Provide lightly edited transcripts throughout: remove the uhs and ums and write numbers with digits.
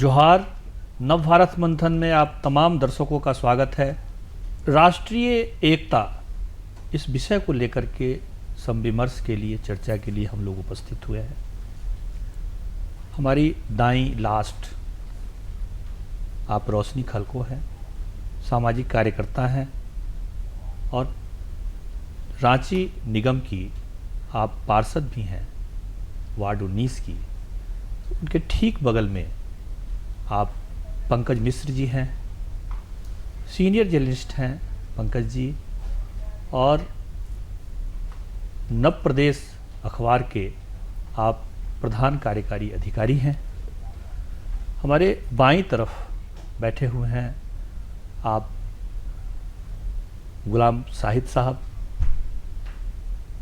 जोहार। नव भारत मंथन में आप तमाम दर्शकों का स्वागत है। राष्ट्रीय एकता इस विषय को लेकर के समविमर्श के लिए, चर्चा के लिए हम लोग उपस्थित हुए हैं। हमारी दाईं लास्ट आप रोशनी खलको हैं, सामाजिक कार्यकर्ता हैं और रांची निगम की आप पार्षद भी हैं, वार्ड 19 की। उनके ठीक बगल में आप पंकज मिश्र जी हैं, सीनियर जर्नलिस्ट हैं पंकज जी, और नव प्रदेश अखबार के आप प्रधान कार्यकारी अधिकारी हैं। हमारे बाईं तरफ बैठे हुए हैं आप गुलाम साहिद साहब,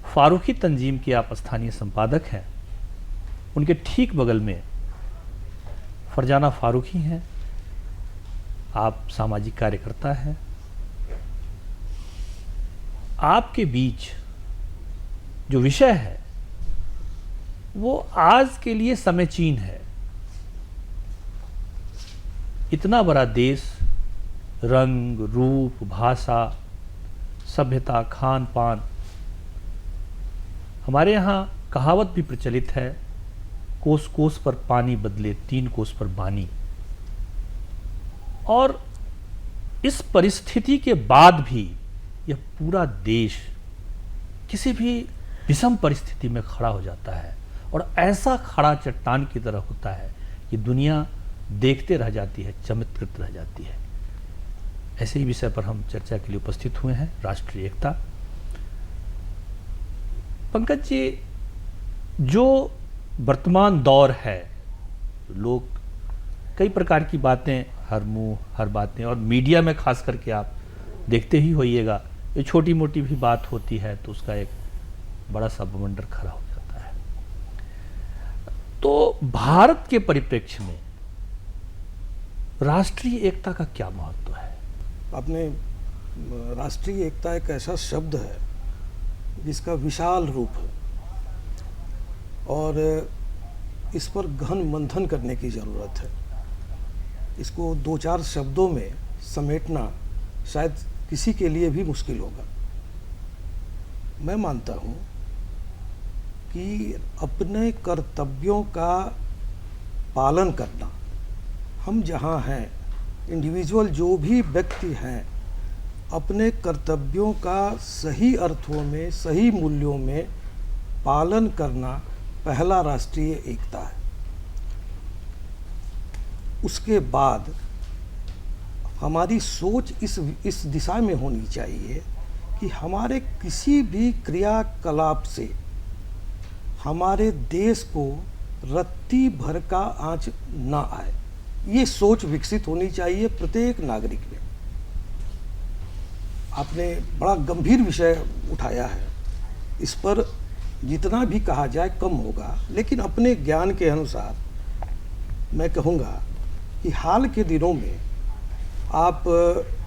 फारूकी तंजीम के आप स्थानीय संपादक हैं। उनके ठीक बगल में फरजाना फारूकी हैं, आप सामाजिक कार्यकर्ता हैं। आपके बीच जो विषय है वो आज के लिए समयचीन है। इतना बड़ा देश, रंग रूप, भाषा, सभ्यता, खान पान। हमारे यहाँ कहावत भी प्रचलित है, कोस कोस पर पानी बदले 3 कोस पर बानी। और इस परिस्थिति के बाद भी यह पूरा देश किसी भी विषम परिस्थिति में खड़ा हो जाता है और ऐसा खड़ा चट्टान की तरह होता है कि दुनिया देखते रह जाती है, चमत्कृत रह जाती है। ऐसे ही विषय पर हम चर्चा के लिए उपस्थित हुए हैं, राष्ट्रीय एकता। पंकज जी, जो वर्तमान दौर है, लोग कई प्रकार की बातें, हर मुंह हर बातें, और मीडिया में खास करके आप देखते ही होइएगा, ये छोटी मोटी भी बात होती है तो उसका एक बड़ा सा बवंडर खड़ा हो जाता है। तो भारत के परिप्रेक्ष्य में राष्ट्रीय एकता का क्या महत्व है? आपने राष्ट्रीय एकता एक ऐसा शब्द है जिसका विशाल रूप है और इस पर गहन मंथन करने की ज़रूरत है। इसको 2-4 शब्दों में समेटना शायद किसी के लिए भी मुश्किल होगा। मैं मानता हूँ कि अपने कर्तव्यों का पालन करना, हम जहाँ हैं, इंडिविजुअल जो भी व्यक्ति हैं, अपने कर्तव्यों का सही अर्थों में, सही मूल्यों में पालन करना पहला राष्ट्रीय एकता है। उसके बाद हमारी सोच इस दिशा में होनी चाहिए कि हमारे किसी भी क्रियाकलाप से हमारे देश को रत्ती भर का आंच ना आए। ये सोच विकसित होनी चाहिए प्रत्येक नागरिक में। आपने बड़ा गंभीर विषय उठाया है, इस पर जितना भी कहा जाए कम होगा, लेकिन अपने ज्ञान के अनुसार मैं कहूँगा कि हाल के दिनों में आप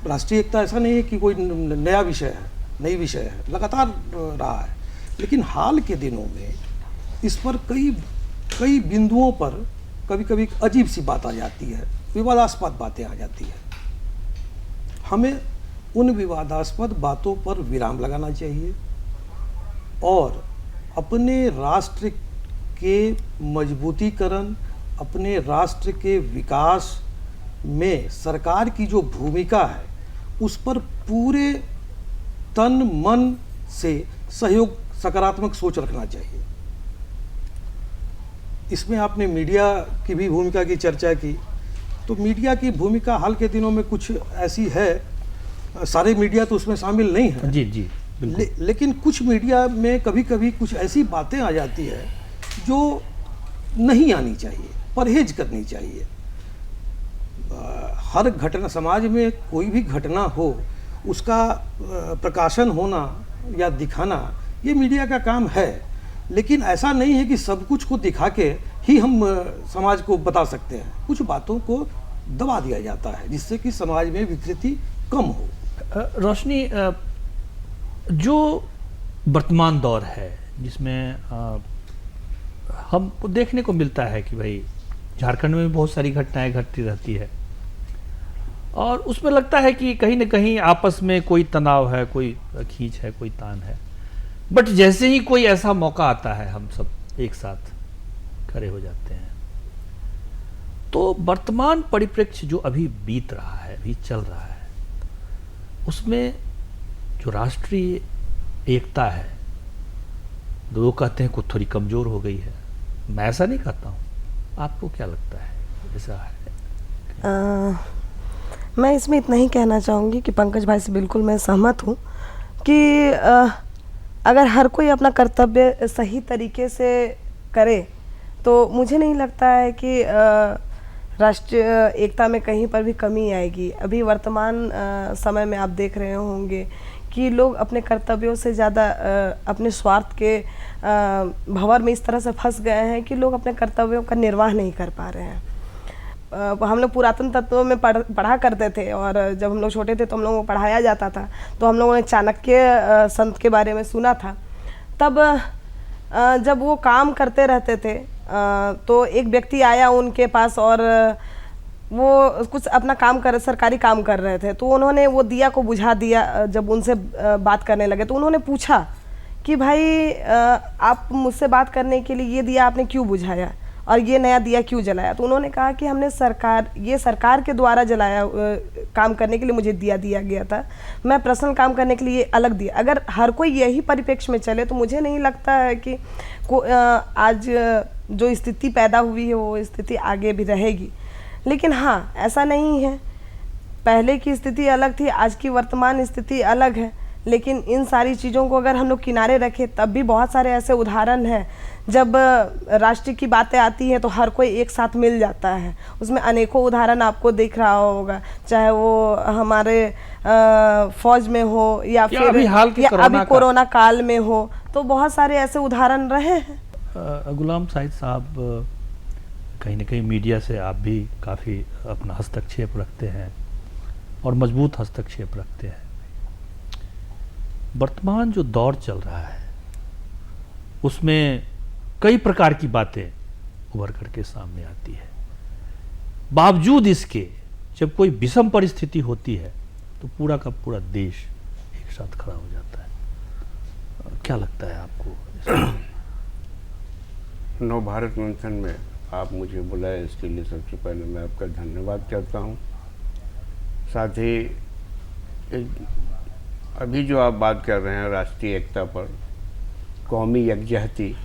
राष्ट्रीय एकता ऐसा नहीं है कि कोई नया विषय है, नई विषय है, लगातार रहा है, लेकिन हाल के दिनों में इस पर कई बिंदुओं पर कभी कभी अजीब सी बात आ जाती है, विवादास्पद बातें आ जाती है। हमें उन विवादास्पद बातों पर विराम लगाना चाहिए और अपने राष्ट्र के मजबूतीकरण, अपने राष्ट्र के विकास में सरकार की जो भूमिका है उस पर पूरे तन मन से सहयोग, सकारात्मक सोच रखना चाहिए। इसमें आपने मीडिया की भी भूमिका की चर्चा की, तो मीडिया की भूमिका हाल के दिनों में कुछ ऐसी है, सारे मीडिया तो उसमें शामिल नहीं है जी लेकिन कुछ मीडिया में कभी कभी कुछ ऐसी बातें आ जाती है जो नहीं आनी चाहिए, परहेज करनी चाहिए। हर घटना, समाज में कोई भी घटना हो उसका प्रकाशन होना या दिखाना ये मीडिया का काम है, लेकिन ऐसा नहीं है कि सब कुछ को दिखा के ही हम समाज को बता सकते हैं। कुछ बातों को दबा दिया जाता है जिससे कि समाज में विकृति कम हो। रोशनी, जो वर्तमान दौर है जिसमें हमको देखने को मिलता है कि भाई झारखंड में भी बहुत सारी घटनाएं घटती रहती है और उसमें लगता है कि कहीं न कहीं आपस में कोई तनाव है, कोई खींच है, कोई तान है। बट जैसे ही कोई ऐसा मौका आता है हम सब एक साथ खड़े हो जाते हैं। तो वर्तमान परिप्रेक्ष्य जो अभी बीत रहा है, अभी चल रहा है, उसमें जो राष्ट्रीय एकता है, लोग कहते हैं कुछ थोड़ी कमज़ोर हो गई है। मैं ऐसा नहीं कहता हूँ, आपको क्या लगता है ऐसा है? मैं इसमें इतना ही कहना चाहूँगी कि पंकज भाई से बिल्कुल मैं सहमत हूँ कि अगर हर कोई अपना कर्तव्य सही तरीके से करे तो मुझे नहीं लगता है कि राष्ट्रीय एकता में कहीं पर भी कमी आएगी। अभी वर्तमान समय में आप देख रहे होंगे कि लोग अपने कर्तव्यों से ज़्यादा अपने स्वार्थ के भंवर में इस तरह से फंस गए हैं कि लोग अपने कर्तव्यों का निर्वाह नहीं कर पा रहे हैं। हम लोग पुरातन तत्वों में पढ़ा करते थे और जब हम लोग छोटे थे तो हम लोगों को पढ़ाया जाता था, तो हम लोगों ने चाणक्य संत के बारे में सुना था। तब जब वो काम करते रहते थे तो एक व्यक्ति आया उनके पास और वो कुछ अपना काम सरकारी काम कर रहे थे, तो उन्होंने वो दिया को बुझा दिया। जब उनसे बात करने लगे तो उन्होंने पूछा कि भाई आप मुझसे बात करने के लिए ये दिया आपने क्यों बुझाया और ये नया दिया क्यों जलाया? तो उन्होंने कहा कि हमने सरकार के द्वारा जलाया, काम करने के लिए मुझे दिया गया था, मैं पर्सनल काम करने के लिए अलग दिया। अगर हर कोई यही परिप्रेक्ष्य में चले तो मुझे नहीं लगता है कि आज जो स्थिति पैदा हुई है वो स्थिति आगे भी रहेगी। लेकिन हाँ, ऐसा नहीं है, पहले की स्थिति अलग थी, आज की वर्तमान स्थिति अलग है। लेकिन इन सारी चीज़ों को अगर हम लोग किनारे रखें तब भी बहुत सारे ऐसे उदाहरण हैं जब राष्ट्र की बातें आती हैं तो हर कोई एक साथ मिल जाता है। उसमें अनेकों उदाहरण आपको दिख रहा होगा, चाहे वो हमारे फौज में हो या फिर अभी कोरोना काल में हो, तो बहुत सारे ऐसे उदाहरण रहे हैं। गुलाम साहिद साहब, कहीं ना कहीं मीडिया से आप भी काफ़ी अपना हस्तक्षेप रखते हैं और मजबूत हस्तक्षेप रखते हैं। वर्तमान जो दौर चल रहा है उसमें कई प्रकार की बातें उभर करके सामने आती है। बावजूद इसके जब कोई विषम परिस्थिति होती है तो पूरा का पूरा देश एक साथ खड़ा हो जाता है। क्या लगता है आपको? नव भारत मंथन में आप मुझे बुलाए, इसके लिए सबसे पहले मैं आपका धन्यवाद करता हूँ। साथ ही अभी जो आप बात कर रहे हैं राष्ट्रीय एकता पर, कौमी यकजहती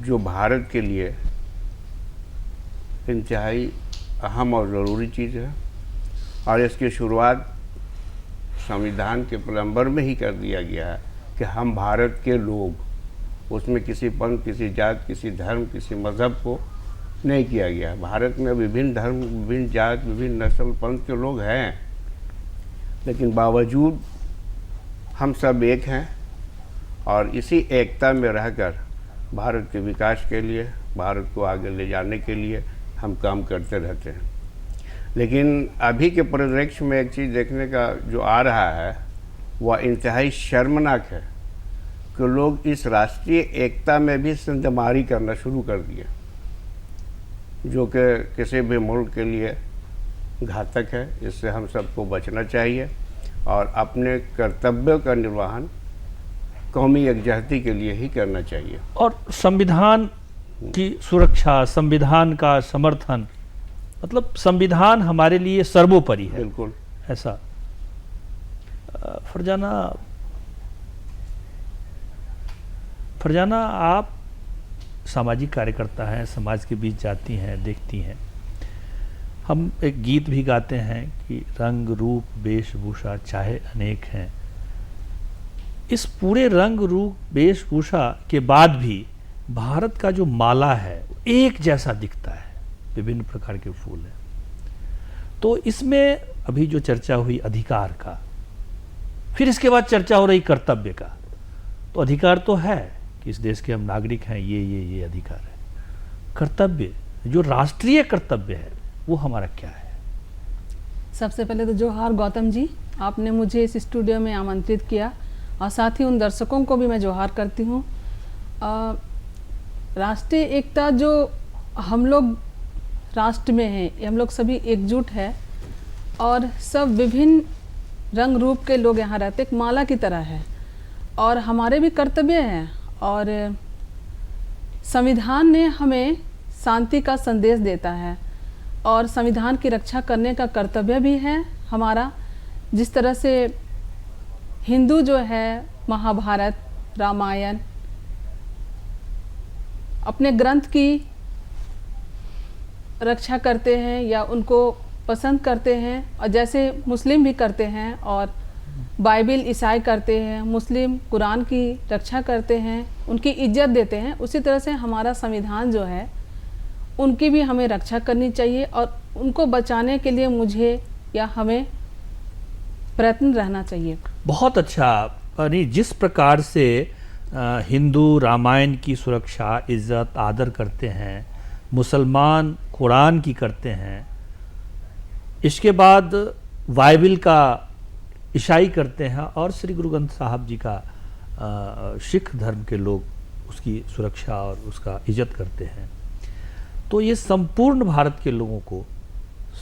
जो भारत के लिए इंतहाई अहम और ज़रूरी चीज़ है और इसकी शुरुआत संविधान के प्रेम्बर में ही कर दिया गया है कि हम भारत के लोग, उसमें किसी पंथ, किसी जात, किसी धर्म, किसी मज़हब को नहीं किया गया। भारत में विभिन्न धर्म, विभिन्न जात, विभिन्न नस्ल, पंथ के लोग हैं, लेकिन बावजूद हम सब एक हैं और इसी एकता में रहकर भारत के विकास के लिए, भारत को आगे ले जाने के लिए हम काम करते रहते हैं। लेकिन अभी के परिप्रेक्ष्य में एक चीज़ देखने का जो आ रहा है वह इंतहाई शर्मनाक है कि लोग इस राष्ट्रीय एकता में भी संदमारी करना शुरू कर दिए, जो कि किसी भी मुल्क के लिए घातक है। इससे हम सबको बचना चाहिए और अपने कर्तव्यों का निर्वहन कौमी यकजहती के लिए ही करना चाहिए। और संविधान की सुरक्षा, संविधान का समर्थन, मतलब संविधान हमारे लिए सर्वोपरि है। बिल्कुल ऐसा। फरजाना, आप सामाजिक कार्यकर्ता हैं, समाज के बीच जाती हैं, देखती हैं। हम एक गीत भी गाते हैं कि रंग रूप वेशभूषा चाहे अनेक हैं। इस पूरे रंग रूप वेशभूषा के बाद भी भारत का जो माला है एक जैसा दिखता है, विभिन्न प्रकार के फूल हैं। तो इसमें अभी जो चर्चा हुई अधिकार का, फिर इसके बाद चर्चा हो रही कर्तव्य का। तो अधिकार तो है कि इस देश के हम नागरिक हैं, ये अधिकार है। कर्तव्य, जो राष्ट्रीय कर्तव्य है, वो हमारा क्या है? सबसे पहले तो जोहार गौतम जी, आपने मुझे इस स्टूडियो में आमंत्रित किया और साथ ही उन दर्शकों को भी मैं जोहार करती हूँ। राष्ट्रीय एकता जो हम लोग राष्ट्र में हैं, ये हम लोग सभी एकजुट है और सब विभिन्न रंग रूप के लोग यहाँ रहते, एक माला की तरह है और हमारे भी कर्तव्य हैं। और संविधान ने हमें शांति का संदेश देता है और संविधान की रक्षा करने का कर्तव्य भी है हमारा। जिस तरह से हिंदू जो है महाभारत, रामायण अपने ग्रंथ की रक्षा करते हैं या उनको पसंद करते हैं, और जैसे मुस्लिम भी करते हैं और बाइबिल ईसाई करते हैं, मुस्लिम कुरान की रक्षा करते हैं, उनकी इज्जत देते हैं, उसी तरह से हमारा संविधान जो है उनकी भी हमें रक्षा करनी चाहिए और उनको बचाने के लिए मुझे या हमें प्रयत्न रहना चाहिए। बहुत अच्छा। यानी जिस प्रकार से हिंदू रामायण की सुरक्षा, इज्जत, आदर करते हैं, मुसलमान कुरान की करते हैं, इसके बाद बाइबिल का ईसाई करते हैं और श्री गुरु ग्रंथ साहब जी का सिख धर्म के लोग उसकी सुरक्षा और उसका इज्जत करते हैं, तो ये संपूर्ण भारत के लोगों को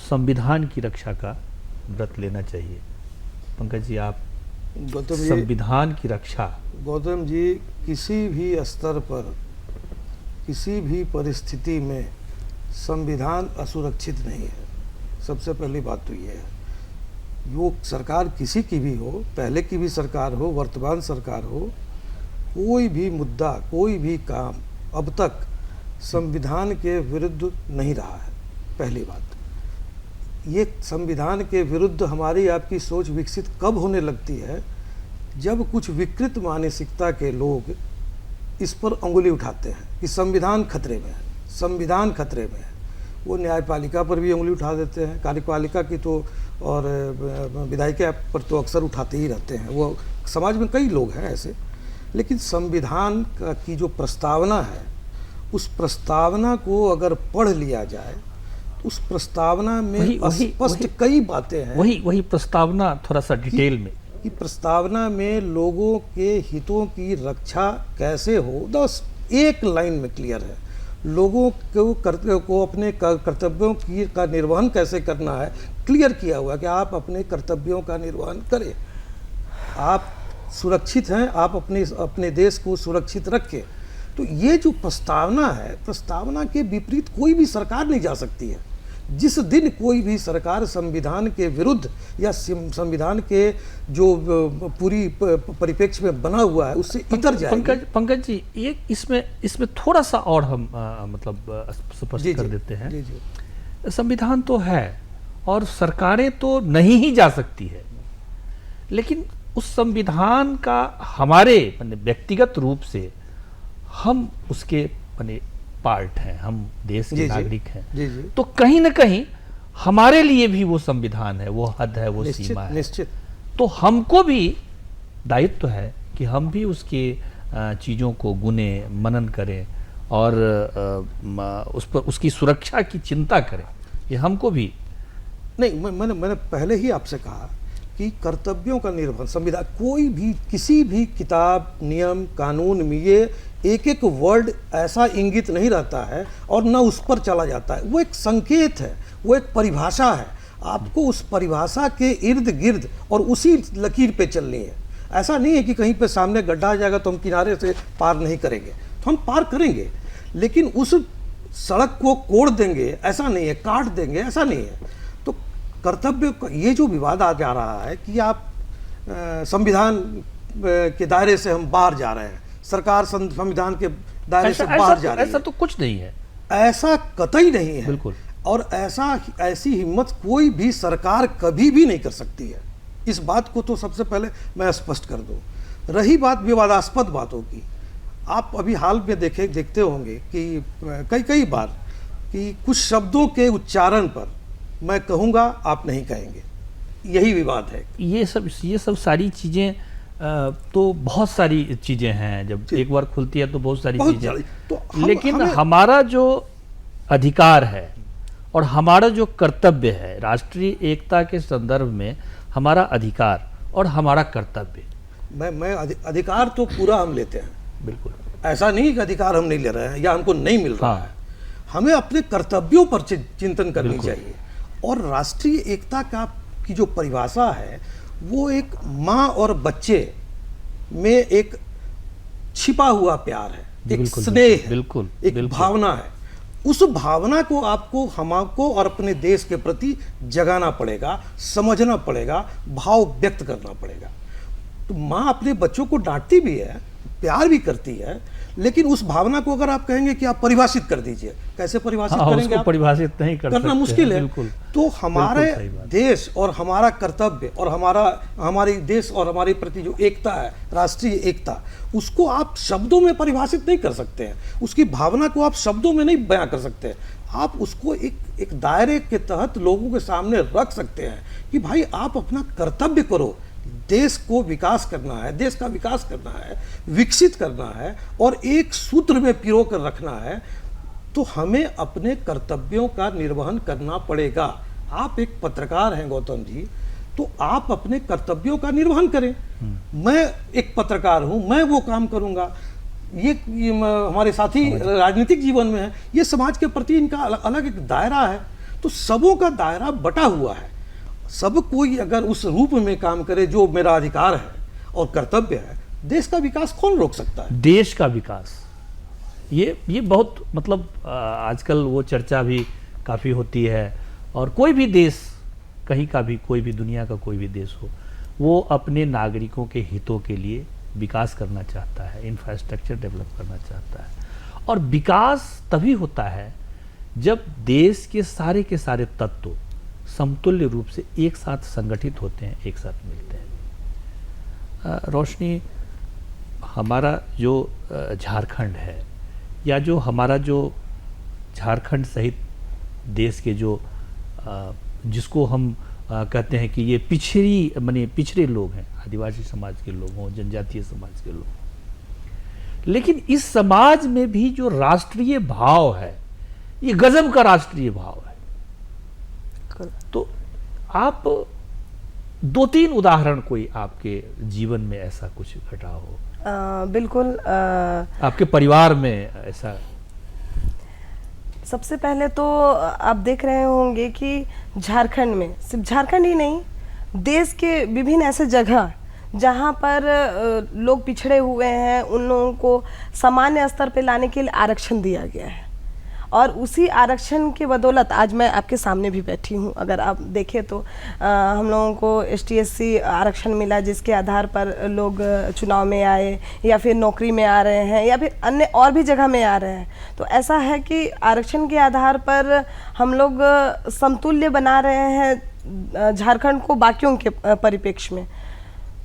संविधान की रक्षा का व्रत लेना चाहिए। पंकज जी, आप गौतम जी, संविधान की रक्षा। गौतम जी, किसी भी स्तर पर किसी भी परिस्थिति में संविधान असुरक्षित नहीं है। सबसे पहली बात तो ये है, वो सरकार किसी की भी हो, पहले की भी सरकार हो, वर्तमान सरकार हो, कोई भी मुद्दा, कोई भी काम अब तक संविधान के विरुद्ध नहीं रहा है। पहली बात, ये संविधान के विरुद्ध हमारी आपकी सोच विकसित कब होने लगती है, जब कुछ विकृत मानसिकता के लोग इस पर अंगुली उठाते हैं कि संविधान खतरे में है, संविधान खतरे में है। वो न्यायपालिका पर भी अंगुली उठा देते हैं, कार्यपालिका की तो और विधायिका पर तो अक्सर उठाते ही रहते हैं। वो समाज में कई लोग हैं ऐसे। लेकिन संविधान की जो प्रस्तावना है, उस प्रस्तावना को अगर पढ़ लिया जाए तो उस प्रस्तावना में स्पष्ट कई बातें हैं। वही प्रस्तावना थोड़ा सा डिटेल में कि प्रस्तावना में लोगों के हितों की रक्षा कैसे हो, बस एक लाइन में क्लियर है। लोगों को अपने कर्तव्यों का निर्वहन कैसे करना है, क्लियर किया हुआ कि आप अपने कर्तव्यों का निर्वहन करें, आप सुरक्षित हैं, आप अपने देश को सुरक्षित रखें। तो ये जो प्रस्तावना है, प्रस्तावना के विपरीत कोई भी सरकार नहीं जा सकती है। जिस दिन कोई भी सरकार संविधान के विरुद्ध या संविधान के जो पूरी परिप्रेक्ष्य में बना हुआ है उससे इतर जाएगी। पंकज जी, ये इसमें थोड़ा सा और हम मतलब स्पष्ट कर देते हैं। जी जी। संविधान तो है और सरकारें तो नहीं ही जा सकती है, लेकिन उस संविधान का हमारे व्यक्तिगत रूप से हम उसके पार्ट हैं, हम देश के नागरिक हैं। जी जी। तो कहीं ना कहीं हमारे लिए भी वो संविधान है, वो हद है, वो सीमा है। निश्चित। तो हमको भी दायित्व है कि हम भी उसके चीज़ों को गुने, मनन करें और उस पर उसकी सुरक्षा की चिंता करें। ये हमको भी नहीं, मैंने पहले ही आपसे कहा कि कर्तव्यों का निर्वहन संविधान, कोई भी किसी भी किताब, नियम, कानून में ये एक एक वर्ड ऐसा इंगित नहीं रहता है और ना उस पर चला जाता है। वो एक संकेत है, वो एक परिभाषा है। आपको उस परिभाषा के इर्द गिर्द और उसी लकीर पे चलनी है। ऐसा नहीं है कि कहीं पे सामने गड्ढा आ जाएगा तो हम किनारे से पार नहीं करेंगे, तो हम पार करेंगे, लेकिन उस सड़क को कोड़ देंगे ऐसा नहीं है, काट देंगे ऐसा नहीं है। तो कर्तव्य, ये जो विवाद आ जा रहा है कि आप संविधान के दायरे से हम बाहर जा रहे हैं, सरकार संविधान के दायरे से बाहर जा रही है, ऐसा तो कुछ नहीं है, ऐसा कतई नहीं है। बिल्कुल। और ऐसी हिम्मत कोई भी सरकार कभी भी नहीं कर सकती है। इस बात को तो सबसे पहले मैं स्पष्ट कर दूं। रही बात विवादास्पद बातों की, आप अभी हाल में देखते होंगे कि कई बार कि कुछ शब्दों के उच्चारण पर मैं कहूँगा, आप नहीं कहेंगे, यही विवाद है। ये सब सारी चीज़ें तो बहुत सारी चीज़ें हैं, जब एक बार खुलती है तो बहुत सारी चीज़ें, तो लेकिन हमारा जो अधिकार है और हमारा जो कर्तव्य है, राष्ट्रीय एकता के संदर्भ में हमारा अधिकार और हमारा कर्तव्य, मैं अधिकार तो पूरा हम लेते हैं, बिल्कुल ऐसा नहीं कि अधिकार हम नहीं ले रहे हैं या हमको नहीं मिल रहा है। हमें अपने कर्तव्यों पर चिंतन करनी चाहिए। और राष्ट्रीय एकता की जो परिभाषा है वो एक माँ और बच्चे में एक छिपा हुआ प्यार है, एक बिल्कुल, स्नेह है, बिल्कुल, एक बिल्कुल। भावना है। उस भावना को आपको हमको और अपने देश के प्रति जगाना पड़ेगा, समझना पड़ेगा, भाव व्यक्त करना पड़ेगा। तो माँ अपने बच्चों को डांटती भी है, प्यार भी करती है, लेकिन उस भावना को अगर आप कहेंगे कि आप परिभाषित कर दीजिए, कैसे परिभाषित करेंगे उसको आप? परिभाषित नहीं कर करना सकते मुश्किल है। बिल्कुल। तो हमारे बिल्कुल सही बात। देश और हमारा कर्तव्य और हमारे देश और हमारे प्रति जो एकता है, राष्ट्रीय एकता, उसको आप शब्दों में परिभाषित नहीं कर सकते हैं, उसकी भावना को आप शब्दों में नहीं बयां कर सकते। आप उसको एक दायरे के तहत लोगों के सामने रख सकते हैं कि भाई आप अपना कर्तव्य करो, देश को विकास करना है, देश का विकास करना है, विकसित करना है और एक सूत्र में पिरो कर रखना है, तो हमें अपने कर्तव्यों का निर्वहन करना पड़ेगा। आप एक पत्रकार हैं गौतम जी, तो आप अपने कर्तव्यों का निर्वहन करें। मैं एक पत्रकार हूं, मैं वो काम करूंगा। ये हमारे साथी राजनीतिक जीवन में है, ये समाज के प्रति इनका अलग एक दायरा है। तो सबों का दायरा बटा हुआ है। सब कोई अगर उस रूप में काम करे जो मेरा अधिकार है और कर्तव्य है, देश का विकास कौन रोक सकता है? देश का विकास, ये बहुत मतलब आजकल वो चर्चा भी काफ़ी होती है। और कोई भी देश, कहीं का भी, कोई भी दुनिया का कोई भी देश हो, वो अपने नागरिकों के हितों के लिए विकास करना चाहता है, इंफ्रास्ट्रक्चर डेवलप करना चाहता है। और विकास तभी होता है जब देश के सारे तत्व समतुल्य रूप से एक साथ संगठित होते हैं, एक साथ मिलते हैं। रोशनी, हमारा जो झारखंड है, या जो हमारा जो झारखंड सहित देश के जो जिसको हम कहते हैं कि ये पिछड़े लोग हैं, आदिवासी समाज के लोग हों, जनजातीय समाज के लोग, लेकिन इस समाज में भी जो राष्ट्रीय भाव है, ये गजब का राष्ट्रीय भाव है। तो आप 2-3 उदाहरण कोई आपके जीवन में ऐसा कुछ घटा हो? बिल्कुल। आपके परिवार में ऐसा? सबसे पहले तो आप देख रहे होंगे कि झारखंड में, सिर्फ झारखंड ही नहीं, देश के विभिन्न ऐसे जगह जहाँ पर लोग पिछड़े हुए हैं, उन लोगों को सामान्य स्तर पे लाने के लिए आरक्षण दिया गया है। और उसी आरक्षण के बदौलत आज मैं आपके सामने भी बैठी हूँ। अगर आप देखें तो हम लोगों को ST/SC आरक्षण मिला, जिसके आधार पर लोग चुनाव में आए, या फिर नौकरी में आ रहे हैं, या फिर अन्य और भी जगह में आ रहे हैं। तो ऐसा है कि आरक्षण के आधार पर हम लोग समतुल्य बना रहे हैं झारखंड को बाकियों के परिप्रेक्ष्य में।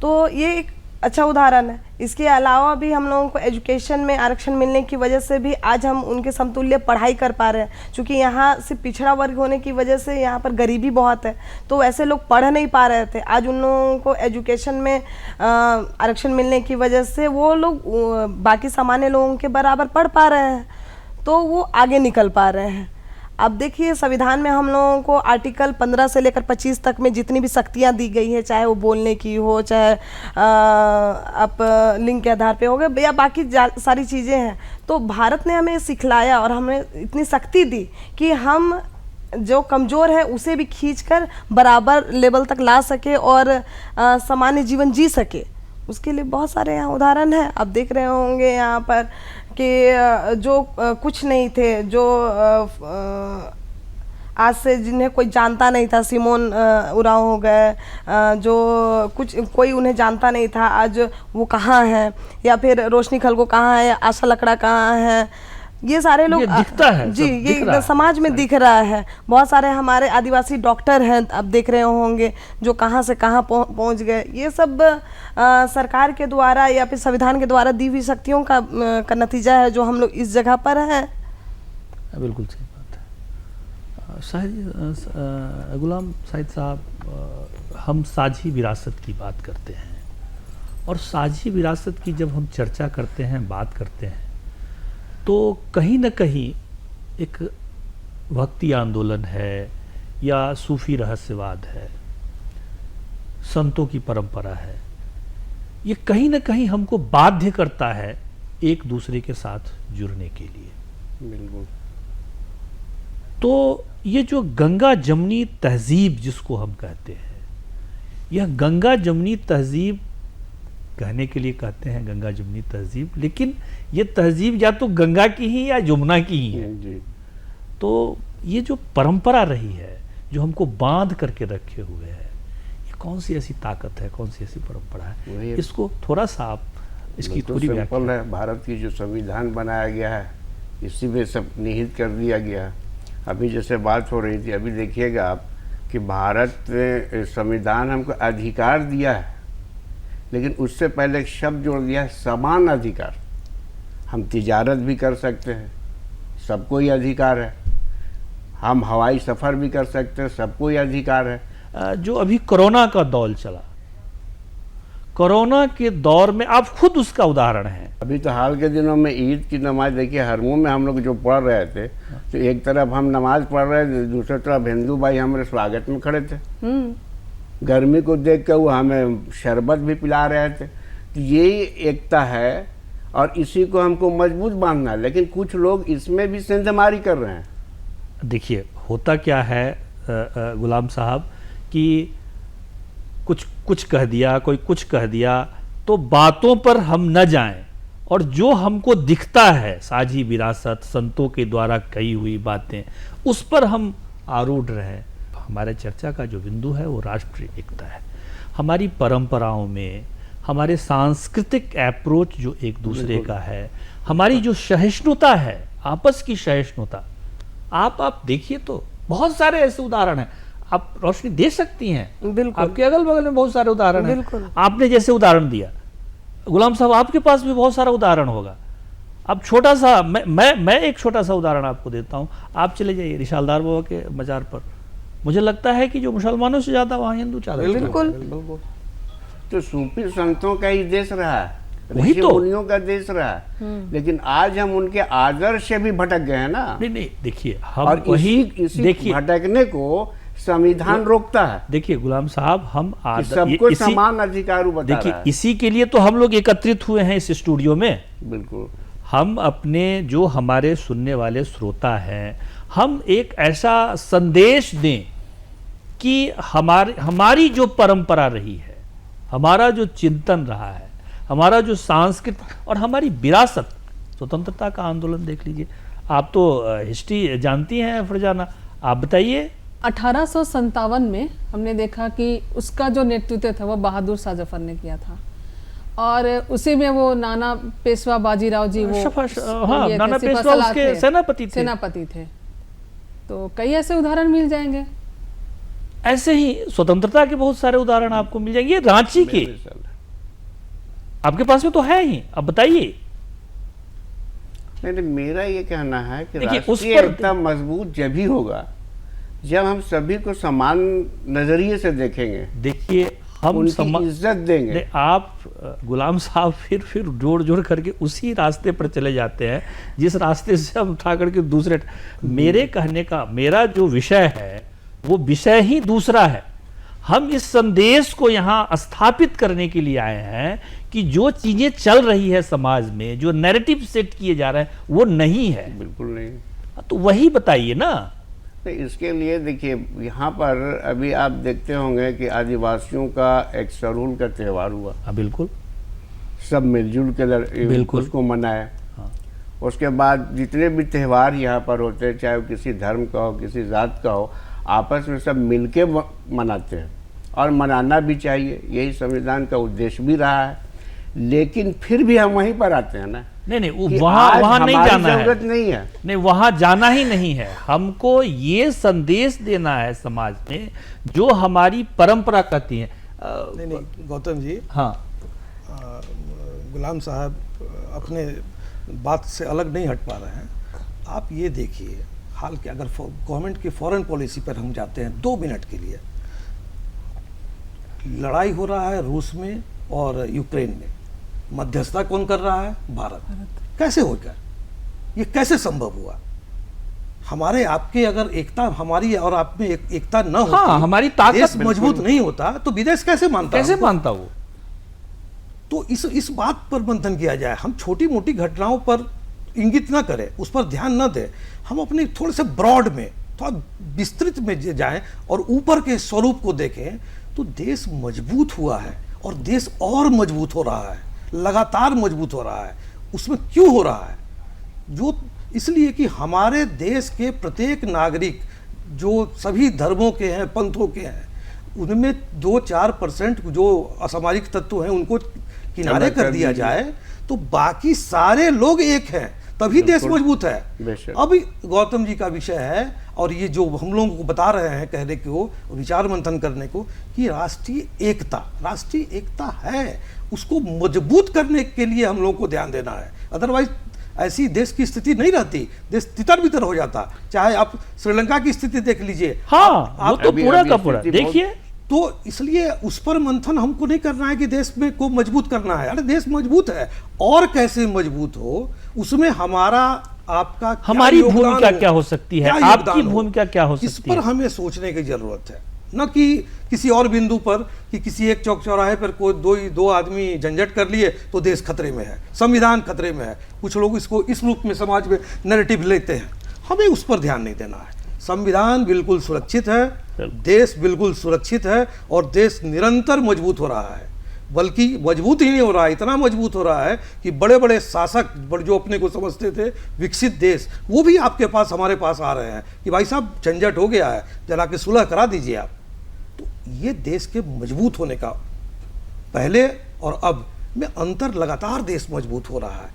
तो ये एक अच्छा उदाहरण है। इसके अलावा भी हम लोगों को एजुकेशन में आरक्षण मिलने की वजह से भी आज हम उनके समतुल्य पढ़ाई कर पा रहे हैं। क्योंकि यहाँ सिर्फ पिछड़ा वर्ग होने की वजह से यहाँ पर गरीबी बहुत है, तो ऐसे लोग पढ़ नहीं पा रहे थे। आज उन लोगों को एजुकेशन में आरक्षण मिलने की वजह से वो लोग बाकी सामान्य लोगों के बराबर पढ़ पा रहे हैं, तो वो आगे निकल पा रहे हैं। अब देखिए, संविधान में हम लोगों को आर्टिकल 15 से लेकर 25 तक में जितनी भी शक्तियां दी गई है, चाहे वो बोलने की हो, चाहे आप लिंग के आधार पे हो गए, या बाकी सारी चीज़ें हैं, तो भारत ने हमें सिखलाया और हमें इतनी शक्ति दी कि हम जो कमज़ोर है उसे भी खींचकर बराबर लेवल तक ला सके और सामान्य जीवन जी सके। उसके लिए बहुत सारे यहाँ उदाहरण हैं। आप देख रहे होंगे यहाँ पर कि जो कुछ नहीं थे, जो आज से जिन्हें कोई जानता नहीं था, सिमोन उरांव हो गए, जो कुछ कोई उन्हें जानता नहीं था, आज वो कहाँ हैं, या फिर रोशनी खलगो कहाँ है, आशा लकड़ा कहाँ है, ये सारे लोग दिखता है जी, ये समाज में दिख रहा है। बहुत सारे हमारे आदिवासी डॉक्टर हैं, आप देख रहे होंगे, जो कहाँ से कहाँ पहुँच गए। ये सब सरकार के द्वारा या फिर संविधान के द्वारा दी हुई शक्तियों का नतीजा है, जो हम लोग इस जगह पर हैं। बिल्कुल सही बात है। शाहिद गुलाम शाहिद साहब, हम साझी विरासत की बात करते हैं, और साझी विरासत की जब हम चर्चा करते हैं, बात करते हैं, तो कहीं न कहीं एक भक्ति आंदोलन है, या सूफी रहस्यवाद है, संतों की परंपरा है, ये कहीं न कहीं हमको बाध्य करता है एक दूसरे के साथ जुड़ने के लिए। बिल्कुल। तो ये जो गंगा जमनी तहजीब जिसको हम कहते हैं, यह गंगा जमनी तहजीब कहने के लिए कहते हैं गंगा जमनी तहजीब, लेकिन ये तहजीब या तो गंगा की ही या यमुना की ही है। जी। तो ये जो परंपरा रही है, जो हमको बांध करके रखे हुए है, ये कौन सी ऐसी ताकत है, कौन सी ऐसी परंपरा वही है? है। इसको थोड़ा सा आप इसकी तो पूरी सिंपल व्याख्या। है, भारत की जो संविधान बनाया गया है इसी में सब निहित कर दिया गया है। अभी जैसे बात हो रही थी, अभी देखिएगा आप कि भारत ने संविधान हमको अधिकार दिया है, लेकिन उससे पहले एक शब्द जोड़ दिया है, समान अधिकार। हम तिजारत भी कर सकते हैं, सबको ही अधिकार है। हम हवाई सफ़र भी कर सकते हैं, सबको ही अधिकार है। जो अभी कोरोना का दौर चला, कोरोना के दौर में आप खुद उसका उदाहरण हैं। अभी तो हाल के दिनों में ईद की नमाज देखिए, हर मुँह में हम लोग जो पढ़ रहे थे, तो एक तरफ हम नमाज पढ़ रहे थे, दूसरी तरफ हिंदू भाई हमारे स्वागत में खड़े थे। गर्मी को देख कर वो हमें शरबत भी पिला रहे थे। तो यही एकता है और इसी को हमको मजबूत बांधना है, लेकिन कुछ लोग इसमें भी सेंधमारी कर रहे हैं। देखिए होता क्या है गुलाम साहब कि कुछ कह दिया, कोई कुछ कह दिया, तो बातों पर हम न जाएं और जो हमको दिखता है साझी विरासत, संतों के द्वारा कही हुई बातें, उस पर हम आरूढ़ रहें। हमारे चर्चा का जो बिंदु है वो राष्ट्रीय एकता है। हमारी परंपराओं में हमारे सांस्कृतिक अप्रोच जो एक दूसरे का है, हमारी जो सहिष्णुता है, आपस की सहिष्णुता, आप देखिए तो बहुत सारे ऐसे उदाहरण हैं, आप रोशनी दे सकती हैं। बिल्कुल। आपके अगल बगल में बहुत सारे उदाहरण हैं। बिल्कुल। आपने जैसे उदाहरण दिया, गुलाम साहब आपके पास भी बहुत सारा उदाहरण होगा। अब छोटा सा मैं एक छोटा सा उदाहरण आपको देता हूं। आप चले जाइए रिशालदार बाबा के मजार पर, मुझे लगता है कि जो मुसलमानों से ज्यादा वहां हिंदू चादर चढ़ाते हैं। बिल्कुल। तो सूफी संतों का ही देश रहा है, वही ऋषि तो। मुनियों का देश रहा है, लेकिन आज हम उनके आदर्श से भी भटक गए हैं ना। नहीं देखिए हम और वही इसी देखिए भटकने को संविधान रोकता है देखिए गुलाम साहब, हम कि सबको समान अधिकार बता देखिए रहा है। इसी के लिए तो हम लोग एकत्रित हुए हैं इस स्टूडियो में। बिल्कुल। हम अपने जो हमारे सुनने वाले श्रोता हैं, हम एक ऐसा संदेश दें कि हमारी जो परंपरा रही है, हमारा जो चिंतन रहा है, हमारा जो सांस्कृतिक और हमारी विरासत, स्वतंत्रता का आंदोलन देख लीजिए। आप तो हिस्ट्री जानती हैं फरजाना, आप बताइए। 1857 में हमने देखा कि उसका जो नेतृत्व था वो बहादुर शाह जफर ने किया था, और उसी में वो नाना पेशवा बाजीराव जी वो हाँ, ये थे, नाना सिपह पेशवा सलार उसके थे, सेनापति थे। तो कई ऐसे उदाहरण मिल जाएंगे। ऐसे ही स्वतंत्रता के बहुत सारे उदाहरण आपको मिल जाएंगे। रांची के आपके पास में तो है ही, अब बताइए। नहीं, मेरा ये कहना है कि देखिए, उस राष्ट्रीय पर- एकता मजबूत जब ही होगा जब हम सभी को समान नजरिए से देखेंगे, देखिए हम उनकी इज्जत देंगे। नहीं, आप गुलाम साहब फिर जोड़ करके उसी रास्ते पर चले जाते हैं जिस रास्ते से हम उठा करके दूसरे। मेरे कहने का मेरा जो विषय है वो विषय ही दूसरा है। हम इस संदेश को यहाँ स्थापित करने के लिए आए हैं कि जो चीजें चल रही है समाज में, जो नैरेटिव सेट किए जा रहे हैं, वो नहीं है। बिल्कुल नहीं। तो वही बताइए ना। तो इसके लिए देखिए, यहाँ पर अभी आप देखते होंगे कि आदिवासियों का एक सरूल का त्यौहार हुआ, बिल्कुल सब मिलजुल के बिल्कुल। उसको मनाए। हाँ। उसके बाद जितने भी त्यौहार यहाँ पर होते हैं, चाहे वो किसी धर्म का हो, किसी जात का हो, आपस में सब मिलके मनाते हैं और मनाना भी चाहिए। यही संविधान का उद्देश्य भी रहा है। लेकिन फिर भी हम वहीं पर आते हैं ना, नहीं कि वहां आज नहीं हमारी जाना है। जरूरत नहीं है। नहीं, वहां जाना ही नहीं है। हमको ये संदेश देना है समाज में जो हमारी परंपरा कहती है। नहीं गौतम जी, हाँ गुलाम साहब अपने बात से अलग नहीं हट पा रहे हैं। आप ये देखिए, हाल के अगर गवर्नमेंट की फॉरेन पॉलिसी पर हम जाते हैं 2 मिनट के लिए, लड़ाई हो रहा है रूस में और यूक्रेन में, मध्यस्थता कौन कर रहा है? भारत। कैसे होगा ये, कैसे संभव हुआ? हमारे आपके अगर एकता, हमारी और आप में एकता न होती, हाँ, हमारी ताकत देश बिल्कुल। मजबूत नहीं होता तो विदेश कैसे मानता? कैसे हमको? मानता वो? तो इस बात पर मंथन किया जाए। हम छोटी मोटी घटनाओं पर इंगित ना करें, उस पर ध्यान ना दें। हम अपने थोड़े से ब्रॉड में थोड़ा विस्तृत में जाएं और ऊपर के स्वरूप को देखें तो देश मजबूत हुआ है और देश और मजबूत हो रहा है, लगातार मजबूत हो रहा है। उसमें क्यों हो रहा है? जो इसलिए कि हमारे देश के प्रत्येक नागरिक जो सभी धर्मों के हैं, पंथों के हैं, उनमें 2-4% जो असामाजिक तत्व हैं उनको किनारे कर दिया जाए तो बाकी सारे लोग एक हैं, तभी देश मजबूत है। बेशक। अब गौतम जी का विषय है और ये जो हम लोगों को बता रहे हैं कहने को, विचार मंथन करने को, कि राष्ट्रीय एकता है, उसको मजबूत करने के लिए हम लोगों को ध्यान देना है। अदरवाइज ऐसी देश की स्थिति नहीं रहती, देश तितर बितर हो जाता। चाहे आप श्रीलंका की स्थिति देख लीजिए। हाँ, आप वो तो अभी- पूरा अभी का पूरा स्थिति बहुत- देखिए। तो इसलिए उस पर मंथन हमको नहीं करना है कि देश में को मजबूत करना है। अरे देश मजबूत है और कैसे मजबूत हो, उसमें हमारा आपका क्या हमारी योगदान भूमिका हो, क्या हो सकती है, क्या आपकी योगदान हो, भूमिका क्या हो इस सकती पर है। हमें सोचने की जरूरत है। न कि किसी और बिंदु पर कि किसी एक चौक चौराहे पर कोई दो आदमी झंझट कर लिए तो देश खतरे में है, संविधान खतरे में है। कुछ लोग इसको इस रूप में समाज में नैरेटिव लेते हैं, हमें उस पर ध्यान नहीं देना है। संविधान बिल्कुल सुरक्षित है, देश बिल्कुल सुरक्षित है और देश निरंतर मजबूत हो रहा है। बल्कि मजबूत ही नहीं हो रहा है, इतना मजबूत हो रहा है कि बड़े बड़े शासक जो अपने को समझते थे विकसित देश, वो भी आपके पास, हमारे पास आ रहे हैं कि भाई साहब झंझट हो गया है, जरा के सुलह करा दीजिए आप। तो ये देश के मजबूत होने का पहले और अब में अंतर, लगातार देश मजबूत हो रहा है।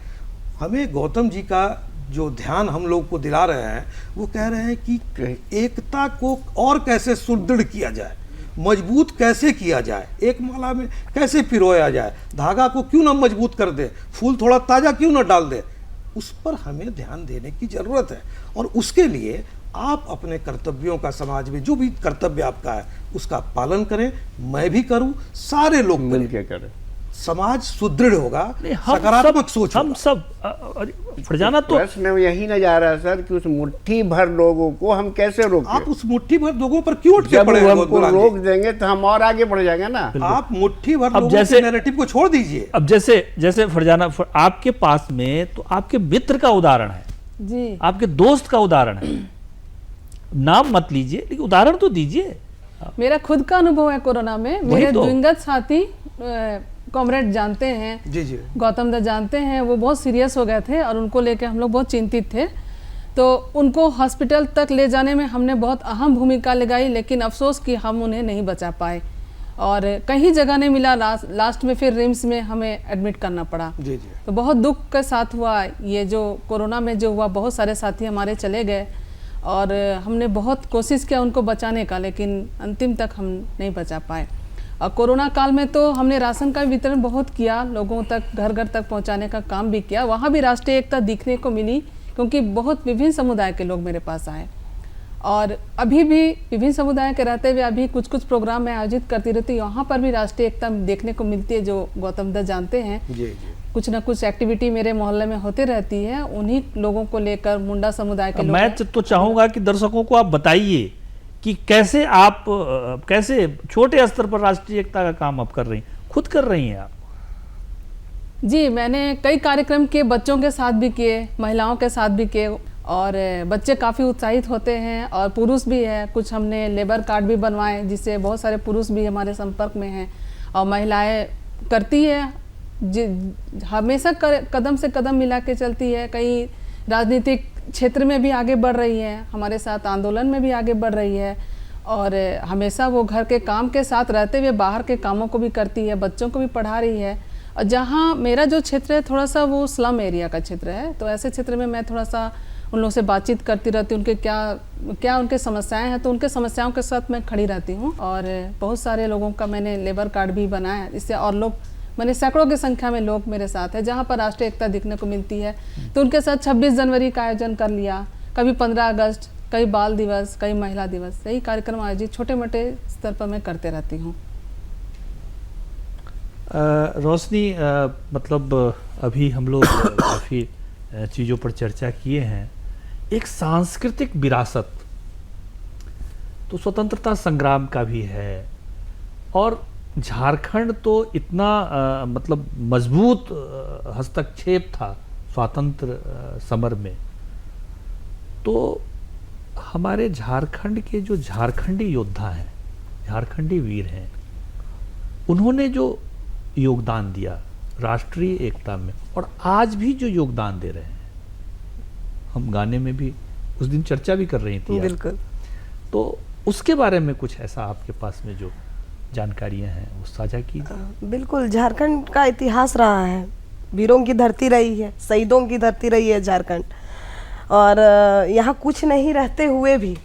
हमें गौतम जी का जो ध्यान हम लोग को दिला रहे हैं, वो कह रहे हैं कि एकता को और कैसे सुदृढ़ किया जाए, मजबूत कैसे किया जाए, एक माला में कैसे पिरोया जाए, धागा को क्यों ना मजबूत कर दे, फूल थोड़ा ताजा क्यों ना डाल दे, उस पर हमें ध्यान देने की जरूरत है। और उसके लिए आप अपने कर्तव्यों का, समाज में जो भी कर्तव्य आपका है उसका पालन करें, मैं भी करूं, सारे लोग मिल करें, के करें। समाज सुदृढ़ होगा, नहीं, सकारात्मक सोच हम होगा। सब फरजाना तो प्रश्न यही न जा रहा है सर कि उस मुट्ठी भर लोगों को हम कैसे रोकें। आप उस मुट्ठी भर लोगों पर क्यों उठ के जब पड़े वो हैं, हमको गोलाम जी? रोक देंगे तो हम और आगे बढ़ जाएंगे ना। आप मुट्ठी भर अब लोगों जैसे- के नैरेटिव को छोड़ दीजिए। अब जैसे फरजाना, आपके पास में तो आपके मित्र का उदाहरण है, जी आपके दोस्त का उदाहरण है, नाम मत लीजिए लेकिन उदाहरण तो दीजिए। मेरा खुद का अनुभव है कोरोना में। वही मेरे तो। दिवंगत साथी कॉमरेड जानते हैं, जी जी गौतम दा जानते हैं, वो बहुत सीरियस हो गए थे और उनको लेके हम लोग बहुत चिंतित थे। तो उनको हॉस्पिटल तक ले जाने में हमने बहुत अहम भूमिका लगाई, लेकिन अफसोस कि हम उन्हें नहीं बचा पाए और कहीं जगह नहीं मिला। लास्ट में फिर रिम्स में हमें एडमिट करना पड़ा। जी जी। तो बहुत दुख के साथ हुआ ये जो कोरोना में जो हुआ, बहुत सारे साथी हमारे चले गए और हमने बहुत कोशिश किया उनको बचाने का, लेकिन अंतिम तक हम नहीं बचा पाए। और कोरोना काल में तो हमने राशन का वितरण बहुत किया, लोगों तक, घर घर तक पहुंचाने का काम भी किया। वहाँ भी राष्ट्रीय एकता दिखने को मिली क्योंकि बहुत विभिन्न समुदाय के लोग मेरे पास आए और अभी भी विभिन्न समुदाय के रहते हुए अभी कुछ कुछ प्रोग्राम मैं आयोजित करती रहती हूँ। वहाँ पर भी राष्ट्रीय एकता देखने को मिलती है, जो गौतम दा जानते हैं। जी जी। कुछ ना कुछ एक्टिविटी मेरे मोहल्ले में होते रहती है, उन्हीं लोगों को लेकर, मुंडा समुदाय के अब लोग मैं हैं। तो चाहूंगा कि दर्शकों को आप बताइए कि कैसे आप कैसे छोटे स्तर पर राष्ट्रीय एकता का काम आप कर रही हैं, खुद कर रही हैं आप। जी, मैंने कई कार्यक्रम किए, बच्चों के साथ भी किए, महिलाओं के साथ भी किए और बच्चे काफ़ी उत्साहित होते हैं और पुरुष भी है। कुछ हमने लेबर कार्ड भी बनवाए जिससे बहुत सारे पुरुष भी हमारे संपर्क में हैं और महिलाएं करती है, हमेशा कदम से कदम मिला के चलती है। कई राजनीतिक क्षेत्र में भी आगे बढ़ रही है, हमारे साथ आंदोलन में भी आगे बढ़ रही है और हमेशा वो घर के काम के साथ रहते हुए बाहर के कामों को भी करती है, बच्चों को भी पढ़ा रही है। और जहाँ मेरा जो क्षेत्र है थोड़ा सा वो स्लम एरिया का क्षेत्र है, तो ऐसे क्षेत्र में मैं थोड़ा सा उन लोगों से बातचीत करती रहती हूँ, उनके क्या उनके समस्याएं हैं, तो उनके समस्याओं के साथ मैं खड़ी रहती हूँ। और बहुत सारे लोगों का मैंने लेबर कार्ड भी बनाया, इससे और लोग, मैंने सैकड़ों की संख्या में लोग मेरे साथ हैं जहाँ पर राष्ट्रीय एकता दिखने को मिलती है। तो उनके साथ 26 जनवरी का आयोजन कर लिया, कभी 15 अगस्त, कई बाल दिवस, कई महिला दिवस, यही कार्यक्रम आयोजित छोटे मोटे स्तर पर मैं करते रहती हूँ। रोशनी, मतलब अभी हम लोग काफ़ी चीज़ों पर चर्चा किए हैं। एक सांस्कृतिक विरासत तो स्वतंत्रता संग्राम का भी है और झारखंड तो इतना मतलब मजबूत हस्तक्षेप था स्वातंत्र समर में। तो हमारे झारखंड के जो झारखंडी योद्धा हैं, झारखंडी वीर हैं, उन्होंने जो योगदान दिया राष्ट्रीय एकता में और आज भी जो योगदान दे रहे हैं, हम गाने में भी उस दिन चर्चा भी कर रही थी आप। बिल्कुल। तो उसके बारे में कुछ ऐसा आपके पास में जो जानकारियां हैं वो साझा कीजिए। बिल्कुल, झारखंड का इतिहास रहा है, वीरों की धरती रही है, शहीदों की धरती रही है झारखंड। और यहाँ कुछ नहीं रहते हुए भी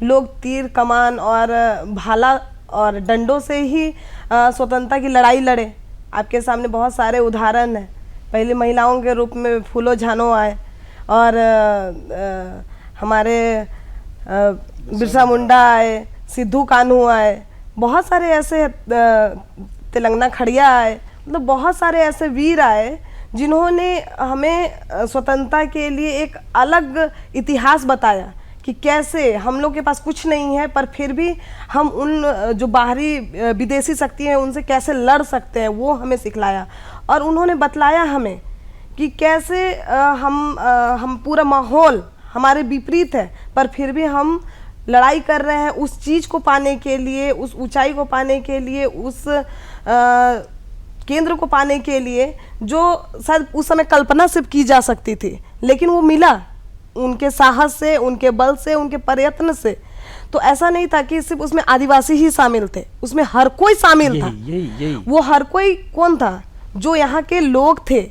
लोग तीर कमान और भाला और डंडों से ही स्वतंत्रता की लड़ाई लड़े। आपके सामने बहुत सारे उदाहरण हैं। पहले महिलाओं के रूप में फूलो झानो आए और हमारे बिरसा मुंडा आए, सिद्धू कान्हू आए, बहुत सारे ऐसे तेलंगाना खड़िया आए, मतलब बहुत सारे ऐसे वीर आए जिन्होंने हमें स्वतंत्रता के लिए एक अलग इतिहास बताया कि कैसे हम लोग के पास कुछ नहीं है पर फिर भी हम उन जो बाहरी विदेशी शक्ति हैं उनसे कैसे लड़ सकते हैं, वो हमें सिखलाया। और उन्होंने बतलाया हमें कि कैसे हम पूरा माहौल हमारे विपरीत है पर फिर भी हम लड़ाई कर रहे हैं उस चीज़ को पाने के लिए, उस ऊंचाई को पाने के लिए, उस केंद्र को पाने के लिए जो शायद उस समय कल्पना सिर्फ की जा सकती थी, लेकिन वो मिला उनके साहस से, उनके बल से, उनके प्रयत्न से। तो ऐसा नहीं था कि सिर्फ उसमें आदिवासी ही शामिल थे, उसमें हर कोई शामिल था। यही वो हर कोई कौन था? जो यहाँ के लोग थे।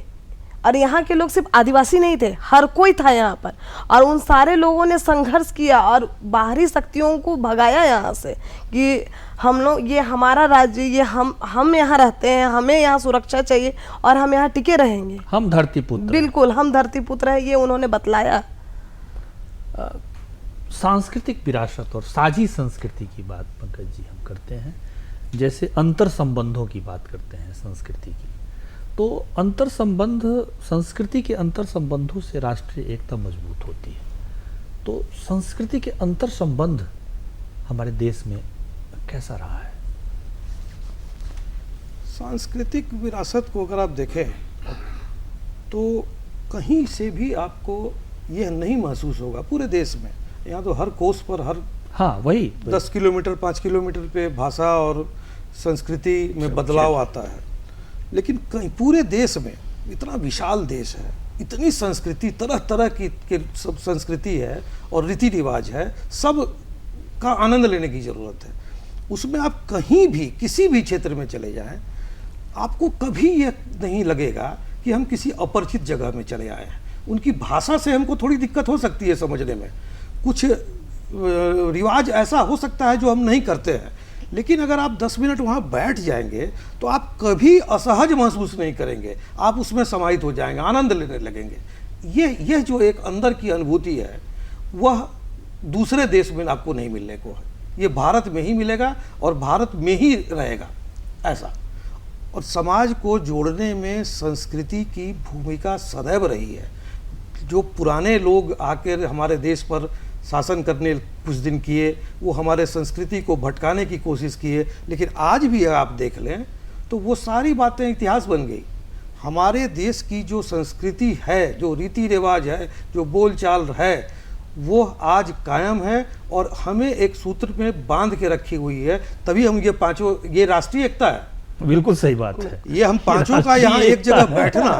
और यहाँ के लोग सिर्फ आदिवासी नहीं थे, हर कोई था यहाँ पर। और उन सारे लोगों ने संघर्ष किया और बाहरी शक्तियों को भगाया यहाँ से कि हम लोग, ये हमारा राज्य, ये हम यहाँ रहते हैं, हमें यहाँ सुरक्षा चाहिए और हम यहाँ टिके रहेंगे, हम धरती पुत्र। बिल्कुल, हम धरती पुत्र हैं, ये उन्होंने बतलाया। सांस्कृतिक विरासत और साझी संस्कृति की बात पंकज जी हम करते हैं, जैसे अंतर संबंधों की बात करते हैं संस्कृति की, तो अंतर संबंध, संस्कृति के अंतर संबंधों से राष्ट्रीय एकता मजबूत होती है। तो संस्कृति के अंतर संबंध हमारे देश में कैसा रहा है? सांस्कृतिक विरासत को अगर आप देखें तो कहीं से भी आपको यह नहीं महसूस होगा पूरे देश में। यहाँ तो हर कोस पर, हर वही 10 किलोमीटर 5 किलोमीटर पे भाषा और संस्कृति में बदलाव आता है, लेकिन कहीं पूरे देश में, इतना विशाल देश है, इतनी संस्कृति, तरह तरह की सब संस्कृति है और रीति रिवाज है, सब का आनंद लेने की ज़रूरत है। उसमें आप कहीं भी किसी भी क्षेत्र में चले जाएं, आपको कभी यह नहीं लगेगा कि हम किसी अपरिचित जगह में चले आए हैं। उनकी भाषा से हमको थोड़ी दिक्कत हो सकती है समझने में, कुछ रिवाज ऐसा हो सकता है जो हम नहीं करते हैं, लेकिन अगर आप 10 मिनट वहाँ बैठ जाएंगे तो आप कभी असहज महसूस नहीं करेंगे, आप उसमें समाहित हो जाएंगे, आनंद लेने लगेंगे। यह जो एक अंदर की अनुभूति है वह दूसरे देश में आपको नहीं मिलने को है, ये भारत में ही मिलेगा और भारत में ही रहेगा ऐसा। और समाज को जोड़ने में संस्कृति की भूमिका सदैव रही है। जो पुराने लोग आकर हमारे देश पर शासन करने कुछ दिन किए, वो हमारे संस्कृति को भटकाने की कोशिश किए, लेकिन आज भी आप देख लें तो वो सारी बातें इतिहास बन गई। हमारे देश की जो संस्कृति है, जो रीति रिवाज है, जो बोलचाल है, वो आज कायम है और हमें एक सूत्र में बांध के रखी हुई है। तभी हम ये पांचों, ये राष्ट्रीय एकता है। बिल्कुल सही बात है। ये हम पांचों का यहाँ एक जगह बैठना,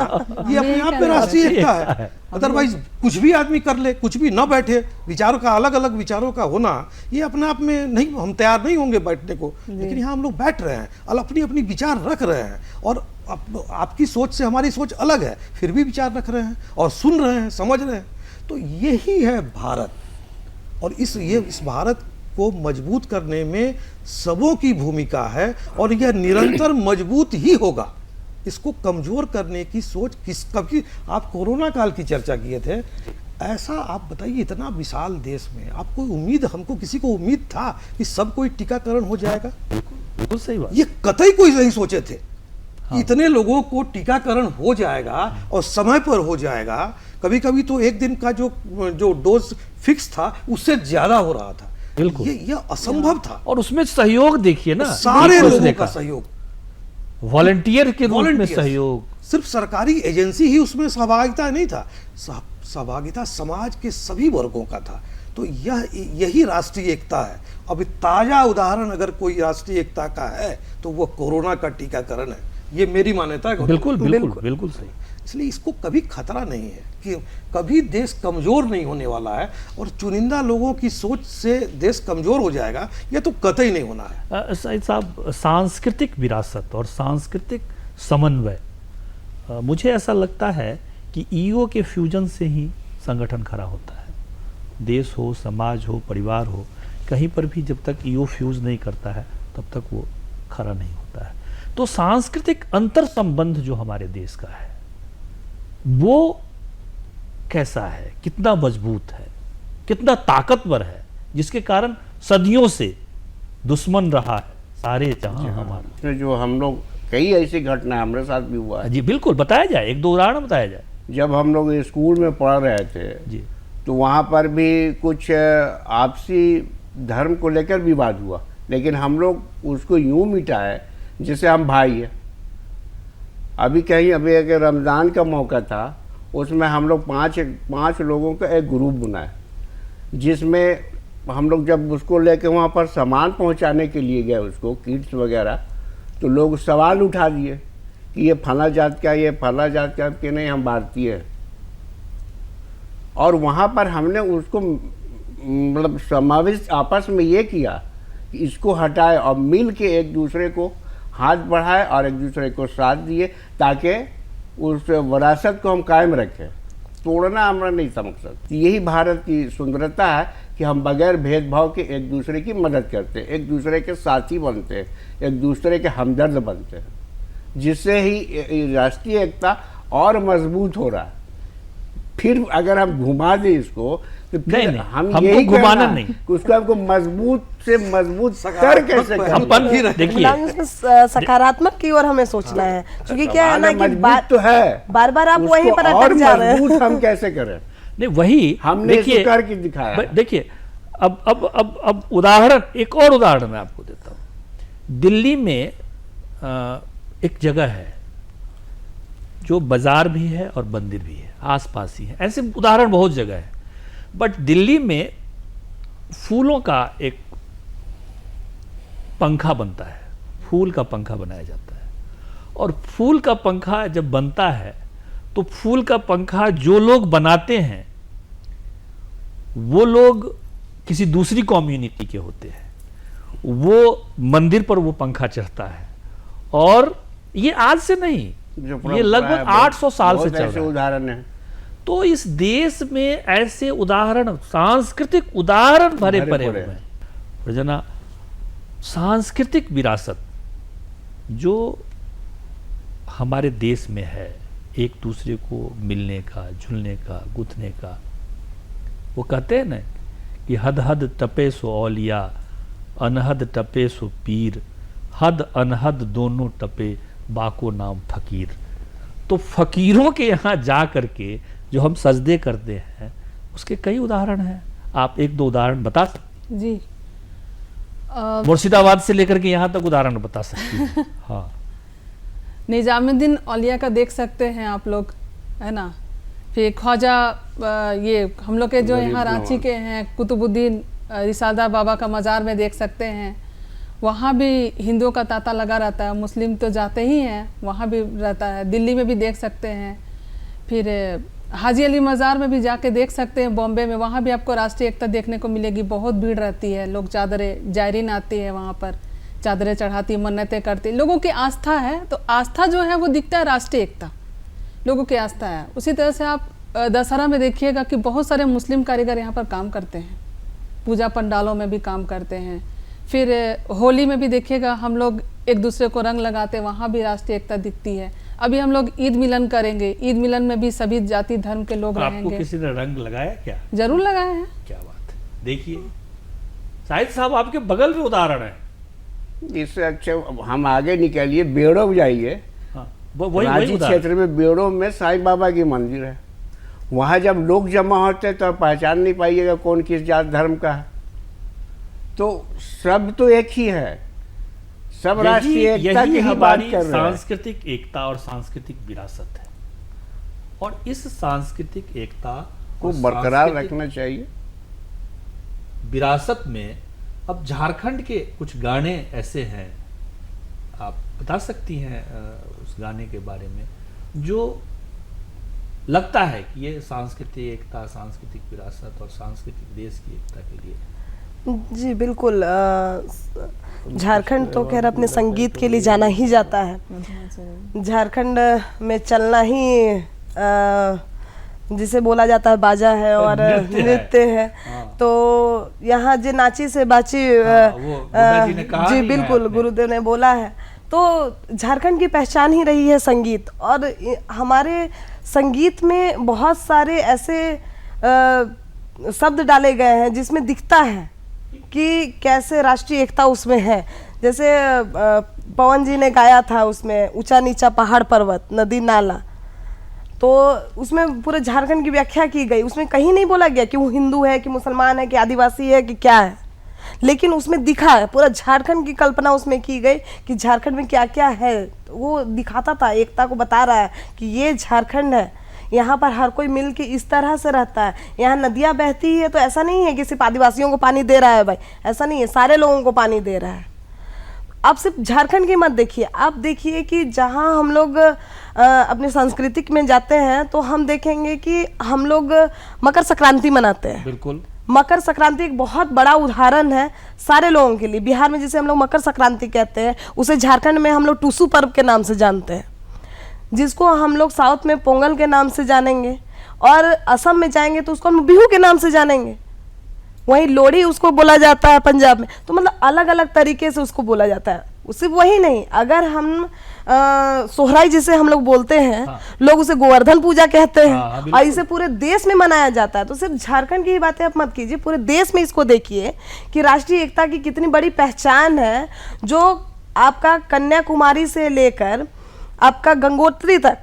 ये अपने आप में राष्ट्रीय एकता है। अदरवाइज कुछ भी आदमी कर ले, कुछ भी ना बैठे, विचारों का, अलग अलग विचारों का होना, ये अपने आप में नहीं, हम तैयार नहीं होंगे बैठने को, लेकिन यहाँ हम लोग बैठ रहे हैं और अपनी अपनी विचार रख रहे हैं। और आपकी सोच से हमारी सोच अलग है, फिर भी विचार रख रहे हैं और सुन रहे हैं, समझ रहे हैं। तो यही है भारत। और इस भारत को मजबूत करने में सबों की भूमिका है और यह निरंतर मजबूत ही होगा। इसको कमजोर करने की सोच कभी, आप कोरोना काल की चर्चा किए थे, ऐसा आप बताइए, इतना विशाल देश में आपको उम्मीद, हमको किसी को उम्मीद था कि सब कोई टीकाकरण हो जाएगा? बिल्कुल सही बात। ये कतई कोई नहीं सोचे थे। इतने लोगों को टीकाकरण हो जाएगा और समय पर हो जाएगा। कभी कभी तो एक दिन का जो डोज फिक्स था उससे ज्यादा हो रहा था। बिल्कुल, ये असंभव था। और उसमें सहयोग देखिए ना, सारे लोगों का सहयोग, वॉलंटियर के रूप में सहयोग। सिर्फ सरकारी एजेंसी ही उसमें सहभागिता नहीं था, सहभागिता समाज के सभी वर्गों का था। तो यही राष्ट्रीय एकता है। अभी ताज़ा उदाहरण अगर कोई राष्ट्रीय एकता का है तो वो कोरोना का टीकाकरण है। ये मेरी मान्यता है। बिल्कुल बिल्कुल बिल्कुल सही। इसलिए इसको कभी खतरा नहीं है कि कभी देश कमज़ोर नहीं होने वाला है और चुनिंदा लोगों की सोच से देश कमज़ोर हो जाएगा, ये तो कतई नहीं होना है। सईद साहब, सांस्कृतिक विरासत और सांस्कृतिक समन्वय, मुझे ऐसा लगता है कि ईगो के फ्यूजन से ही संगठन खड़ा होता है। देश हो, समाज हो, परिवार हो, कहीं पर भी जब तक ईगो फ्यूज नहीं करता है तब तक वो खड़ा नहीं होता है। तो सांस्कृतिक अंतर संबंध जो हमारे देश का है वो कैसा है, कितना मजबूत है, कितना ताकतवर है, जिसके कारण सदियों से दुश्मन रहा है सारे जहां हमारा। इसमें जो हम लोग कई ऐसी घटना हमारे साथ भी हुआ है। जी बिल्कुल, बताया जाए, एक दो उदाहरण बताया जाए। जब हम लोग स्कूल में पढ़ रहे थे जी, तो वहाँ पर भी कुछ आपसी धर्म को लेकर विवाद हुआ, लेकिन हम लोग उसको यूं मिटाए जैसे हम भाई हैं। अभी अभी एक रमज़ान का मौका था, उसमें हम लोग पाँच लोगों का एक ग्रुप बनाए, जिसमें हम लोग जब उसको लेके वहाँ पर सामान पहुँचाने के लिए गए, उसको किट्स वगैरह, तो लोग सवाल उठा दिए कि ये फला जात का, ये फला जात का, कि नहीं हम भारतीय हैं। और वहाँ पर हमने उसको मतलब समावेश आपस में ये किया कि इसको हटाए और मिल के एक दूसरे को हाथ बढ़ाए और एक दूसरे को साथ दिए, ताकि उस विरासत को हम कायम रखें। तोड़ना हमारा नहीं था मकसद। यही भारत की सुंदरता है कि हम बगैर भेदभाव के एक दूसरे की मदद करते हैं, एक दूसरे के साथी बनते हैं, एक दूसरे के हमदर्द बनते हैं, जिससे ही राष्ट्रीय एकता और मजबूत हो रहा है। फिर अगर हम घुमा दें इसको तो फिर नहीं, हम हमको यही घुमाना नहीं, कि उसको हमको मजबूत से मजबूत कर कैसे हम बन भी देखिए, गुलाम, इसमें सकारात्मक की ओर हमें सोचना है, क्योंकि क्या है ना कि मजबूत तो है, बार बार आप वहीं उसको पर और अटक जा रहे हैं। मजबूत हम कैसे करें? नहीं वही हमने देखिए, इसको करके दिखाया है। देखिए अब उदाहरण, एक और उदाहरण मैं आपको देता हूँ। दिल्ली में एक जगह है जो बाजार भी है और मंदिर भी है, आसपास ही है। ऐसे उदाहरण बहुत जगह है, बट दिल्ली में फूलों का एक पंखा बनता है, फूल का पंखा बनाया जाता है। और फूल का पंखा जब बनता है तो फूल का पंखा जो लोग बनाते हैं वो लोग किसी दूसरी कम्युनिटी के होते हैं, वो मंदिर पर वो पंखा चढ़ता है। और ये आज से नहीं, ये लगभग 800 साल से चल रहा है। उदाहरण है। तो इस देश में ऐसे उदाहरण, सांस्कृतिक उदाहरण भरे पड़े हुए हैं। प्रजना, सांस्कृतिक विरासत जो हमारे देश में है, एक दूसरे को मिलने का, जुलने का, गुथने का, वो कहते हैं ना कि हद हद टपे सो औलिया, अनहद टपे सो पीर, हद अनहद दोनों टपे, बाको नाम फकीर। तो फकीरों के यहाँ जा करके जो हम सजदे करते हैं उसके कई उदाहरण हैं। आप एक दो उदाहरण बता सकते? जी, मुर्शिदाबाद से लेकर के यहाँ तक उदाहरण बता सकती हैं। हाँ, निजामुद्दीन औलिया का देख सकते हैं आप लोग, है ना। फिर ख्वाजा, ये हम लोग के जो यहाँ रांची के हैं, कुतुबुद्दीन रिसादा बाबा का मज़ार में देख सकते हैं। वहाँ भी हिंदुओं का तांता लगा रहता है, मुस्लिम तो जाते ही हैं, वहाँ भी रहता है। दिल्ली में भी देख सकते हैं। फिर हाजी अली मज़ार में भी जाके देख सकते हैं, बॉम्बे में। वहाँ भी आपको राष्ट्रीय एकता देखने को मिलेगी, बहुत भीड़ रहती है, लोग चादरें, जायरीन आती है वहाँ पर, चादरें चढ़ाती, मन्नतें करती, लोगों की आस्था है। तो आस्था जो है वो दिखता है, राष्ट्रीय एकता लोगों की आस्था है। उसी तरह से आप दशहरा में देखिएगा कि बहुत सारे मुस्लिम कारीगर यहाँ पर काम करते हैं, पूजा पंडालों में भी काम करते हैं। फिर होली में भी देखिएगा हम लोग एक दूसरे को रंग लगाते हैं, वहाँ भी राष्ट्रीय एकता दिखती है। अभी हम लोग ईद मिलन करेंगे, ईद मिलन में भी सभी जाति धर्म के लोग रहेंगे। आपको किसी ने रंग लगाया क्या? जरूर लगाए हैं। क्या बात है। देखिए शाहिद साहब, आपके बगल में उदाहरण है। इससे अच्छा हम आगे निकलिए, बेड़ो जाइए। हाँ, वही रांची उदाहरण। क्षेत्र में बेड़ो में साईं बाबा की मंदिर है। वहाँ जब लोग जमा होते हैं तो आप पहचान नहीं पाइएगा कौन किस जात धर्म का है। तो सब तो एक ही है, सब राष्ट्रीय एकता की ही बात कर रहे हैं। सांस्कृतिक एकता और सांस्कृतिक विरासत है, और इस सांस्कृतिक एकता को और बरकरार सांस्कृतिक रखना चाहिए। विरासत में अब झारखंड के कुछ गाने ऐसे हैं, आप बता सकती हैं उस गाने के बारे में, जो लगता है कि ये सांस्कृतिक एकता, सांस्कृतिक विरासत और सांस्कृतिक देश की एकता के लिए? जी बिल्कुल। झारखंड तो खैर अपने संगीत के लिए जाना ही जाता है। झारखंड में चलना ही जिसे बोला जाता है बाजा है और नृत्य है। तो यहाँ जे नाची से बाची, वो गुरुदेव जी ने कहा जी ही है बिल्कुल, आपने। गुरुदेव ने बोला है। तो झारखंड की पहचान ही रही है संगीत, और हमारे संगीत में बहुत सारे ऐसे शब्द डाले गए हैं जिसमें दिखता है कि कैसे राष्ट्रीय एकता उसमें है। जैसे पवन जी ने गाया था उसमें, ऊंचा नीचा पहाड़ पर्वत नदी नाला, तो उसमें पूरे झारखंड की व्याख्या की गई। उसमें कहीं नहीं बोला गया कि वो हिंदू है कि मुसलमान है कि आदिवासी है कि क्या है, लेकिन उसमें दिखा है, पूरा झारखंड की कल्पना उसमें की गई कि झारखंड में क्या क्या है। तो वो दिखाता था, एकता को बता रहा है कि ये झारखंड है, यहाँ पर हर कोई मिल के इस तरह से रहता है। यहाँ नदियाँ बहती है तो ऐसा नहीं है कि सिर्फ आदिवासियों को पानी दे रहा है भाई, ऐसा नहीं है, सारे लोगों को पानी दे रहा है। आप सिर्फ झारखंड की मत देखिए, आप देखिए कि जहाँ हम लोग अपने सांस्कृतिक में जाते हैं तो हम देखेंगे कि हम लोग मकर संक्रांति मनाते हैं। बिल्कुल, मकर संक्रांति एक बहुत बड़ा उदाहरण है सारे लोगों के लिए। बिहार में जिसे हम लोग मकर संक्रांति कहते हैं, उसे झारखंड में हम लोग टूसू पर्व के नाम से जानते हैं, जिसको हम लोग साउथ में पोंगल के नाम से जानेंगे, और असम में जाएंगे तो उसको हम बिहू के नाम से जानेंगे। वहीं लोहड़ी उसको बोला जाता है पंजाब में। तो मतलब अलग अलग तरीके से उसको बोला जाता है। सिर्फ वही नहीं, अगर हम सोहराई जिसे हम लोग बोलते हैं, हाँ। लोग उसे गोवर्धन पूजा कहते हैं, हाँ, बिल्कुल। और इसे पूरे देश में मनाया जाता है। तो सिर्फ झारखंड की ही बातें आप मत कीजिए, पूरे देश में इसको देखिए कि राष्ट्रीय एकता की कितनी बड़ी पहचान है, जो आपका कन्याकुमारी से लेकर आपका गंगोत्री तक।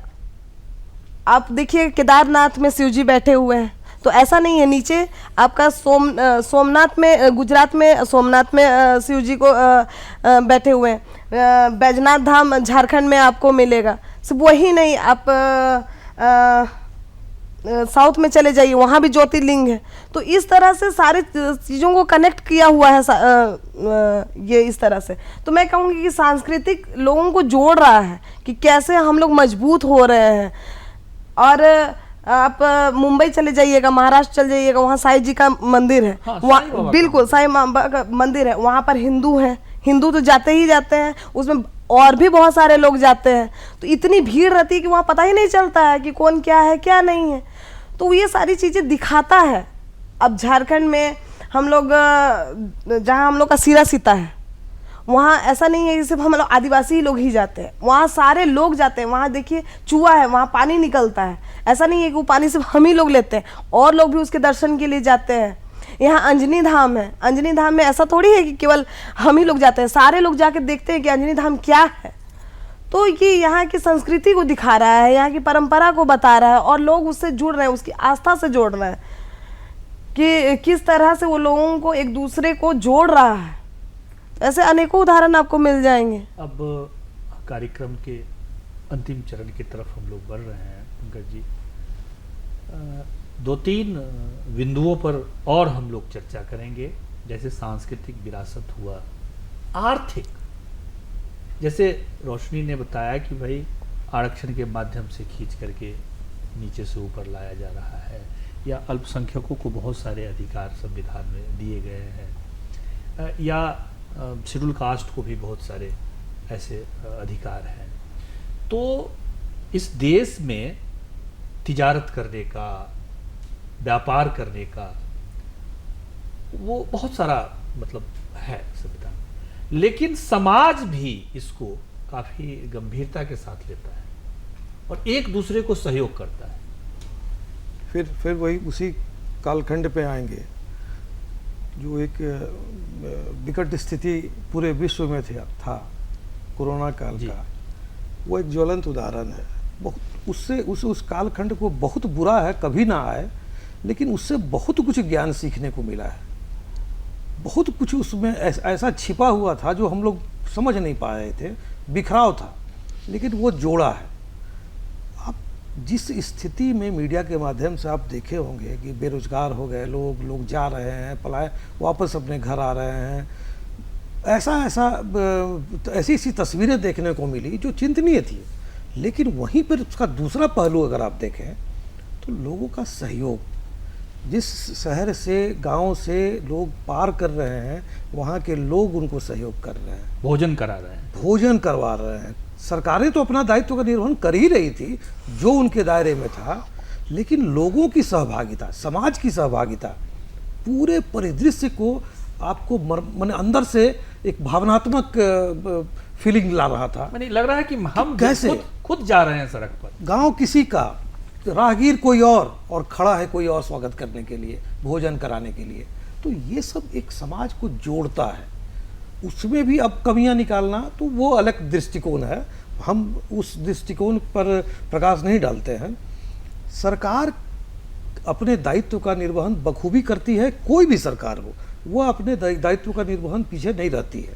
आप देखिए केदारनाथ में शिव जी बैठे हुए हैं, तो ऐसा नहीं है, नीचे आपका सोमनाथ में, गुजरात में सोमनाथ में शिव जी को बैठे हुए हैं। बैजनाथ धाम झारखंड में आपको मिलेगा। सिर्फ वही नहीं, आप साउथ में चले जाइए, वहाँ भी ज्योतिर्लिंग है। तो इस तरह से सारे चीज़ों को कनेक्ट किया हुआ है ये इस तरह से। तो मैं कहूँगी कि सांस्कृतिक लोगों को जोड़ रहा है कि कैसे हम लोग मजबूत हो रहे हैं। और आप मुंबई चले जाइएगा, महाराष्ट्र चले जाइएगा, वहाँ साईं जी का मंदिर है। हाँ, वहाँ साईं बाबा का बिल्कुल साईं बाबा का मंदिर है। वहाँ पर हिंदू हैं, हिंदू तो जाते ही जाते हैं, उसमें और भी बहुत सारे लोग जाते हैं। तो इतनी भीड़ रहती है कि वहाँ पता ही नहीं चलता है कि कौन क्या है क्या नहीं है। तो ये सारी चीज़ें दिखाता है। अब झारखंड में हम लोग जहाँ हम लोग का सिरा सीता है, वहाँ ऐसा नहीं है कि सिर्फ हम लोग आदिवासी लोग ही जाते हैं, वहाँ सारे लोग जाते हैं। वहाँ देखिए चूहा है, वहाँ पानी निकलता है। ऐसा नहीं है कि वो पानी सिर्फ हम ही लोग लेते हैं, और लोग भी उसके दर्शन के लिए जाते हैं। यहाँ अंजनी धाम है, अंजनी धाम में ऐसा थोड़ी है कि केवल हम ही लोग जाते हैं, सारे लोग जाके देखते हैं कि अंजनी धाम क्या है। तो ये यहाँ की संस्कृति को दिखा रहा है, यहाँ की परंपरा को बता रहा है, और लोग उससे जुड़ रहे हैं, उसकी आस्था से जोड़ रहे हैं कि किस तरह से वो लोगों को एक दूसरे को जोड़ रहा है। ऐसे अनेकों उदाहरण आपको मिल जाएंगे। अब कार्यक्रम के अंतिम चरण की तरफ हम लोग बढ़ रहे हैं पंकज जी। दो तीन बिंदुओं पर और हम लोग चर्चा करेंगे, जैसे सांस्कृतिक विरासत हुआ, आर्थिक, जैसे रोशनी ने बताया कि भाई आरक्षण के माध्यम से खींच करके नीचे से ऊपर लाया जा रहा है, या अल्पसंख्यकों को बहुत सारे अधिकार संविधान में दिए गए हैं, या शेड्यूल कास्ट को भी बहुत सारे ऐसे अधिकार हैं। तो इस देश में तिजारत करने का, व्यापार करने का, वो बहुत सारा मतलब है संविधान, लेकिन समाज भी इसको काफ़ी गंभीरता के साथ लेता है और एक दूसरे को सहयोग करता है। फिर वही उसी कालखंड पे आएंगे जो एक विकट स्थिति पूरे विश्व में था कोरोना काल जी। का। वो एक ज्वलंत उदाहरण है। बहुत उससे उस कालखंड को बहुत बुरा है, कभी ना आए, लेकिन उससे बहुत कुछ ज्ञान सीखने को मिला है। बहुत कुछ उसमें ऐसा छिपा हुआ था जो हम लोग समझ नहीं पा रहे थे, बिखराव था, लेकिन वो जोड़ा है। आप जिस स्थिति में मीडिया के माध्यम से आप देखे होंगे कि बेरोजगार हो गए लोग जा रहे हैं, पलाए वापस अपने घर आ रहे हैं, ऐसी ऐसी तस्वीरें देखने को मिली जो चिंतनीय थी। लेकिन वहीं पर उसका दूसरा पहलू अगर आप देखें तो लोगों का सहयोग, जिस शहर से गांव से लोग पार कर रहे हैं वहाँ के लोग उनको सहयोग कर रहे हैं, भोजन करा रहे हैं, भोजन करवा रहे हैं। सरकारें तो अपना दायित्व का निर्वहन कर ही रही थी जो उनके दायरे में था, लेकिन लोगों की सहभागिता, समाज की सहभागिता पूरे परिदृश्य को आपको माने अंदर से एक भावनात्मक फीलिंग ला रहा था। मैंने लग रहा है कि हम कैसे? खुद जा रहे हैं सड़क पर, गांव किसी का, राहगीर कोई और खड़ा है कोई और स्वागत करने के लिए, भोजन कराने के लिए। तो ये सब एक समाज को जोड़ता है। उसमें भी अब कमियां निकालना तो वो अलग दृष्टिकोण है, हम उस दृष्टिकोण पर प्रकाश नहीं डालते हैं। सरकार अपने दायित्व का निर्वहन बखूबी करती है, कोई भी सरकार हो वो अपने दायित्व का निर्वहन पीछे नहीं रहती है।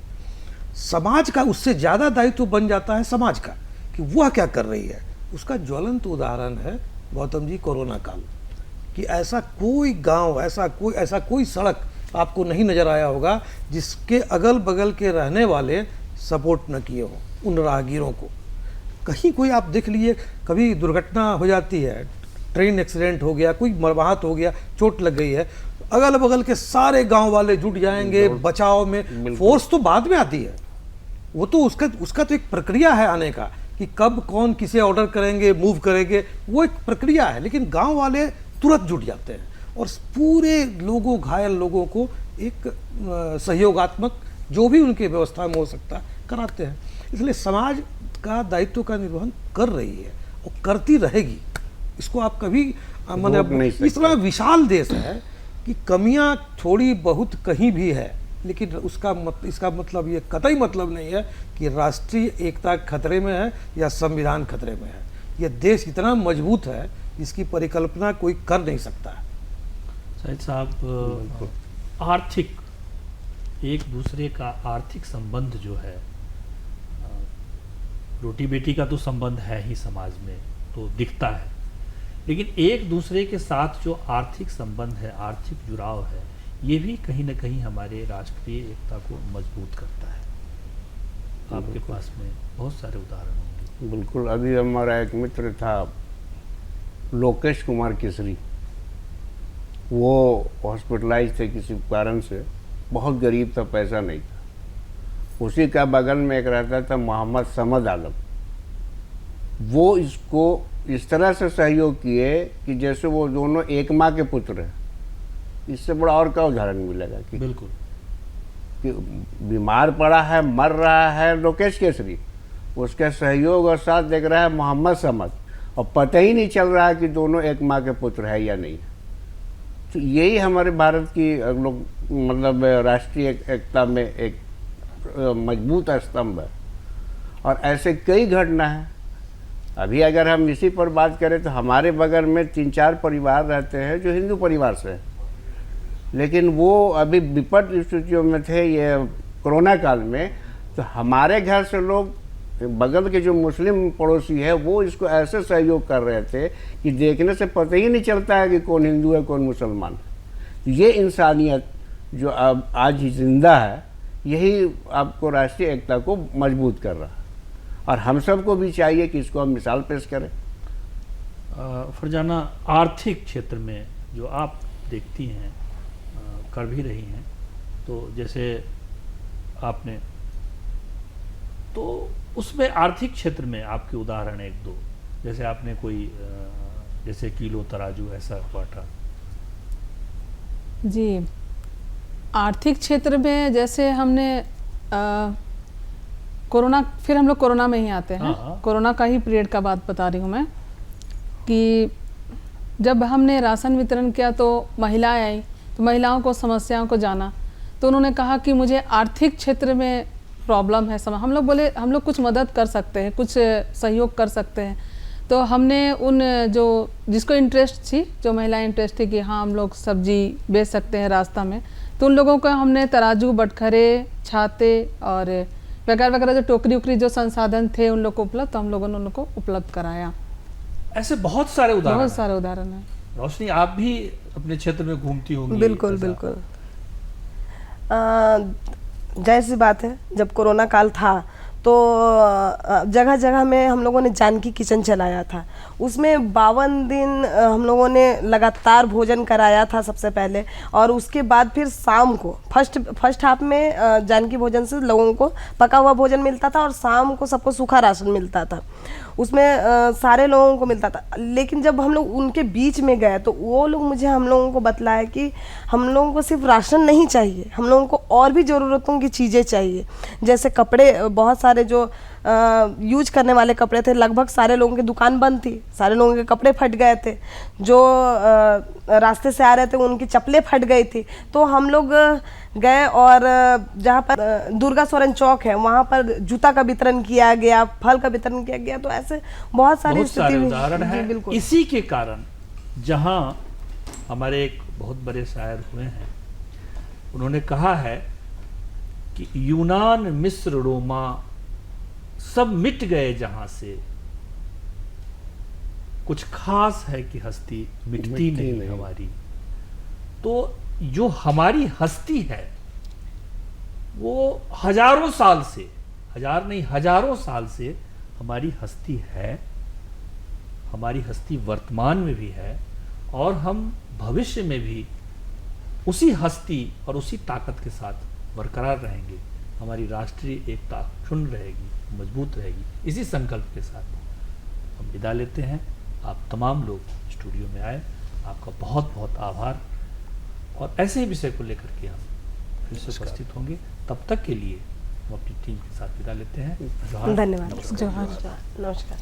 समाज का उससे ज़्यादा दायित्व बन जाता है समाज का कि वह क्या कर रही है। उसका ज्वलंत उदाहरण है गौतम जी कोरोना काल, कि ऐसा कोई गांव, ऐसा कोई सड़क आपको नहीं नज़र आया होगा जिसके अगल बगल के रहने वाले सपोर्ट न किए हों उन राहगीरों को। कहीं कोई आप देख लीजिए, कभी दुर्घटना हो जाती है, ट्रेन एक्सीडेंट हो गया, कोई मरवाहत हो गया, चोट लग गई है, अगल बगल के सारे गांव वाले जुट जाएंगे बचाव में। फोर्स तो बाद में आती है, वो तो उसका तो एक प्रक्रिया है आने का कि कब कौन किसे ऑर्डर करेंगे, मूव करेंगे, वो एक प्रक्रिया है। लेकिन गांव वाले तुरंत जुट जाते हैं और पूरे लोगों, घायल लोगों को एक सहयोगात्मक जो भी उनके व्यवस्था में हो सकता है कराते हैं। इसलिए समाज का दायित्व का निर्वहन कर रही है और करती रहेगी। इसको आप कभी मतलब इतना विशाल देश है कि कमियां थोड़ी बहुत कहीं भी है, लेकिन इसका मतलब ये कतई मतलब नहीं है कि राष्ट्रीय एकता खतरे में है या संविधान खतरे में है। ये देश इतना मजबूत है जिसकी परिकल्पना कोई कर नहीं सकता है। शाहिद साहब, आर्थिक, एक दूसरे का आर्थिक संबंध जो है, रोटी बेटी का तो संबंध है ही समाज में, तो दिखता है, लेकिन एक दूसरे के साथ जो आर्थिक संबंध है, आर्थिक जुड़ाव है, ये भी कहीं ना कहीं हमारे राष्ट्रीय एकता को मजबूत करता है। आपके पास में बहुत सारे उदाहरण होंगे। बिल्कुल। अभी हमारा एक मित्र था लोकेश कुमार केसरी, वो हॉस्पिटलाइज थे किसी कारण से, बहुत गरीब था, पैसा नहीं था। उसी का बगल में एक रहता था मोहम्मद समद आलम। वो इसको इस तरह से सहयोग किए कि जैसे वो दोनों एक माँ के पुत्र हैं। इससे बड़ा और क्या उदाहरण मिलेगा कि बिल्कुल, कि बीमार पड़ा है, मर रहा है लोकेश केसरी, उसका सहयोग और साथ देख रहा है मोहम्मद समद, और पता ही नहीं चल रहा है कि दोनों एक माँ के पुत्र है या नहीं। तो यही हमारे भारत की लोग मतलब राष्ट्रीय एकता में एक मजबूत स्तंभ है। और ऐसे कई घटना है। अभी अगर हम इसी पर बात करें तो हमारे बगल में 3-4 परिवार रहते हैं जो हिंदू परिवार से हैं, लेकिन वो अभी विपट स्थितियों में थे ये कोरोना काल में। तो हमारे घर से लोग, बगल के जो मुस्लिम पड़ोसी है, वो इसको ऐसे सहयोग कर रहे थे कि देखने से पता ही नहीं चलता है कि कौन हिंदू है कौन मुसलमान। ये इंसानियत जो अब आज जिंदा है, यही आपको राष्ट्रीय एकता को मजबूत कर रहा है, और हम सबको भी चाहिए कि इसको हम मिसाल पेश करें। फरजाना, आर्थिक क्षेत्र में जो आप देखती हैं, कर भी रही हैं, तो जैसे आपने, तो उसमें आर्थिक क्षेत्र में आपके उदाहरण एक दो, जैसे आपने कोई जैसे किलो तराजू ऐसा बांटा। जी, आर्थिक क्षेत्र में जैसे हमने कोरोना, फिर हम लोग कोरोना में ही आते हैं। हाँ। कोरोना का ही पीरियड का बात बता रही हूँ मैं, कि जब हमने राशन वितरण किया तो महिलाएं आई, तो महिलाओं को समस्याओं को जाना, तो उन्होंने कहा कि मुझे आर्थिक क्षेत्र में प्रॉब्लम है। हम लोग बोले हम लोग कुछ मदद कर सकते हैं, कुछ सहयोग कर सकते हैं। तो हमने उन जो जिसको इंटरेस्ट थी, जो महिलाएं इंटरेस्ट थी कि हाँ हम लोग सब्जी बेच सकते हैं रास्ता में, तो उन लोगों को हमने तराजू, बटखरे, छाते और वगैरह वगैरह जो टोकरी उकरी जो संसाधन थे उन लोग को उपलब्ध, तो हम लोगों ने उनको उपलब्ध कराया। ऐसे बहुत सारे उदाहरण बहुत हैं। सारे उदाहरण हैं। रोशनी, आप भी अपने क्षेत्र में घूमती होंगी। बिल्कुल ऐसा। बिल्कुल। जाहिर सी बात है, जब कोरोना काल था तो जगह जगह में हम लोगों ने जानकी किचन चलाया था। उसमें 52 दिन हम लोगों ने लगातार भोजन कराया था सबसे पहले, और उसके बाद फिर शाम को फर्स्ट हाफ में जानकी भोजन से लोगों को पका हुआ भोजन मिलता था और शाम को सबको सूखा राशन मिलता था। उसमें सारे लोगों को मिलता था। लेकिन जब हम लोग उनके बीच में गए तो वो लोग हम लोगों को बतलाया कि हम लोगों को सिर्फ राशन नहीं चाहिए, हम लोगों को और भी ज़रूरतों की चीज़ें चाहिए। जैसे कपड़े, बहुत सारे जो यूज करने वाले कपड़े थे, लगभग सारे लोगों की दुकान बंद थी, सारे लोगों के कपड़े फट गए थे, जो रास्ते से आ रहे थे उनकी चप्पलें फट गई थी। तो हम लोग गए और जहाँ पर दुर्गा सोरेन चौक है वहाँ पर जूता का वितरण किया गया, फल का वितरण किया गया। तो ऐसे बहुत सारी उदाहरण जी, हैं। बिल्कुल। इसी के कारण जहाँ हमारे एक बहुत बड़े शायर हुए हैं, उन्होंने कहा है कि यूनान, मिस्र, रोमा सब मिट गए जहां से, कुछ खास है कि हस्ती मिटती नहीं हमारी। तो जो हमारी हस्ती है वो हजारों साल से, हजार नहीं हजारों साल से हमारी हस्ती है, हमारी हस्ती वर्तमान में भी है, और हम भविष्य में भी उसी हस्ती और उसी ताकत के साथ बरकरार रहेंगे। हमारी राष्ट्रीय एकता क्षुण्ण रहेगी, मजबूत रहेगी। इसी संकल्प के साथ हम विदा लेते हैं। आप तमाम लोग स्टूडियो में आए, आपका बहुत बहुत आभार। और ऐसे ही विषय को लेकर के हम फिर से उपस्थित होंगे। तब तक के लिए हम अपनी टीम के साथ विदा लेते हैं। जोहार, धन्यवाद। नमस्कार। जोहार। नमस्कार।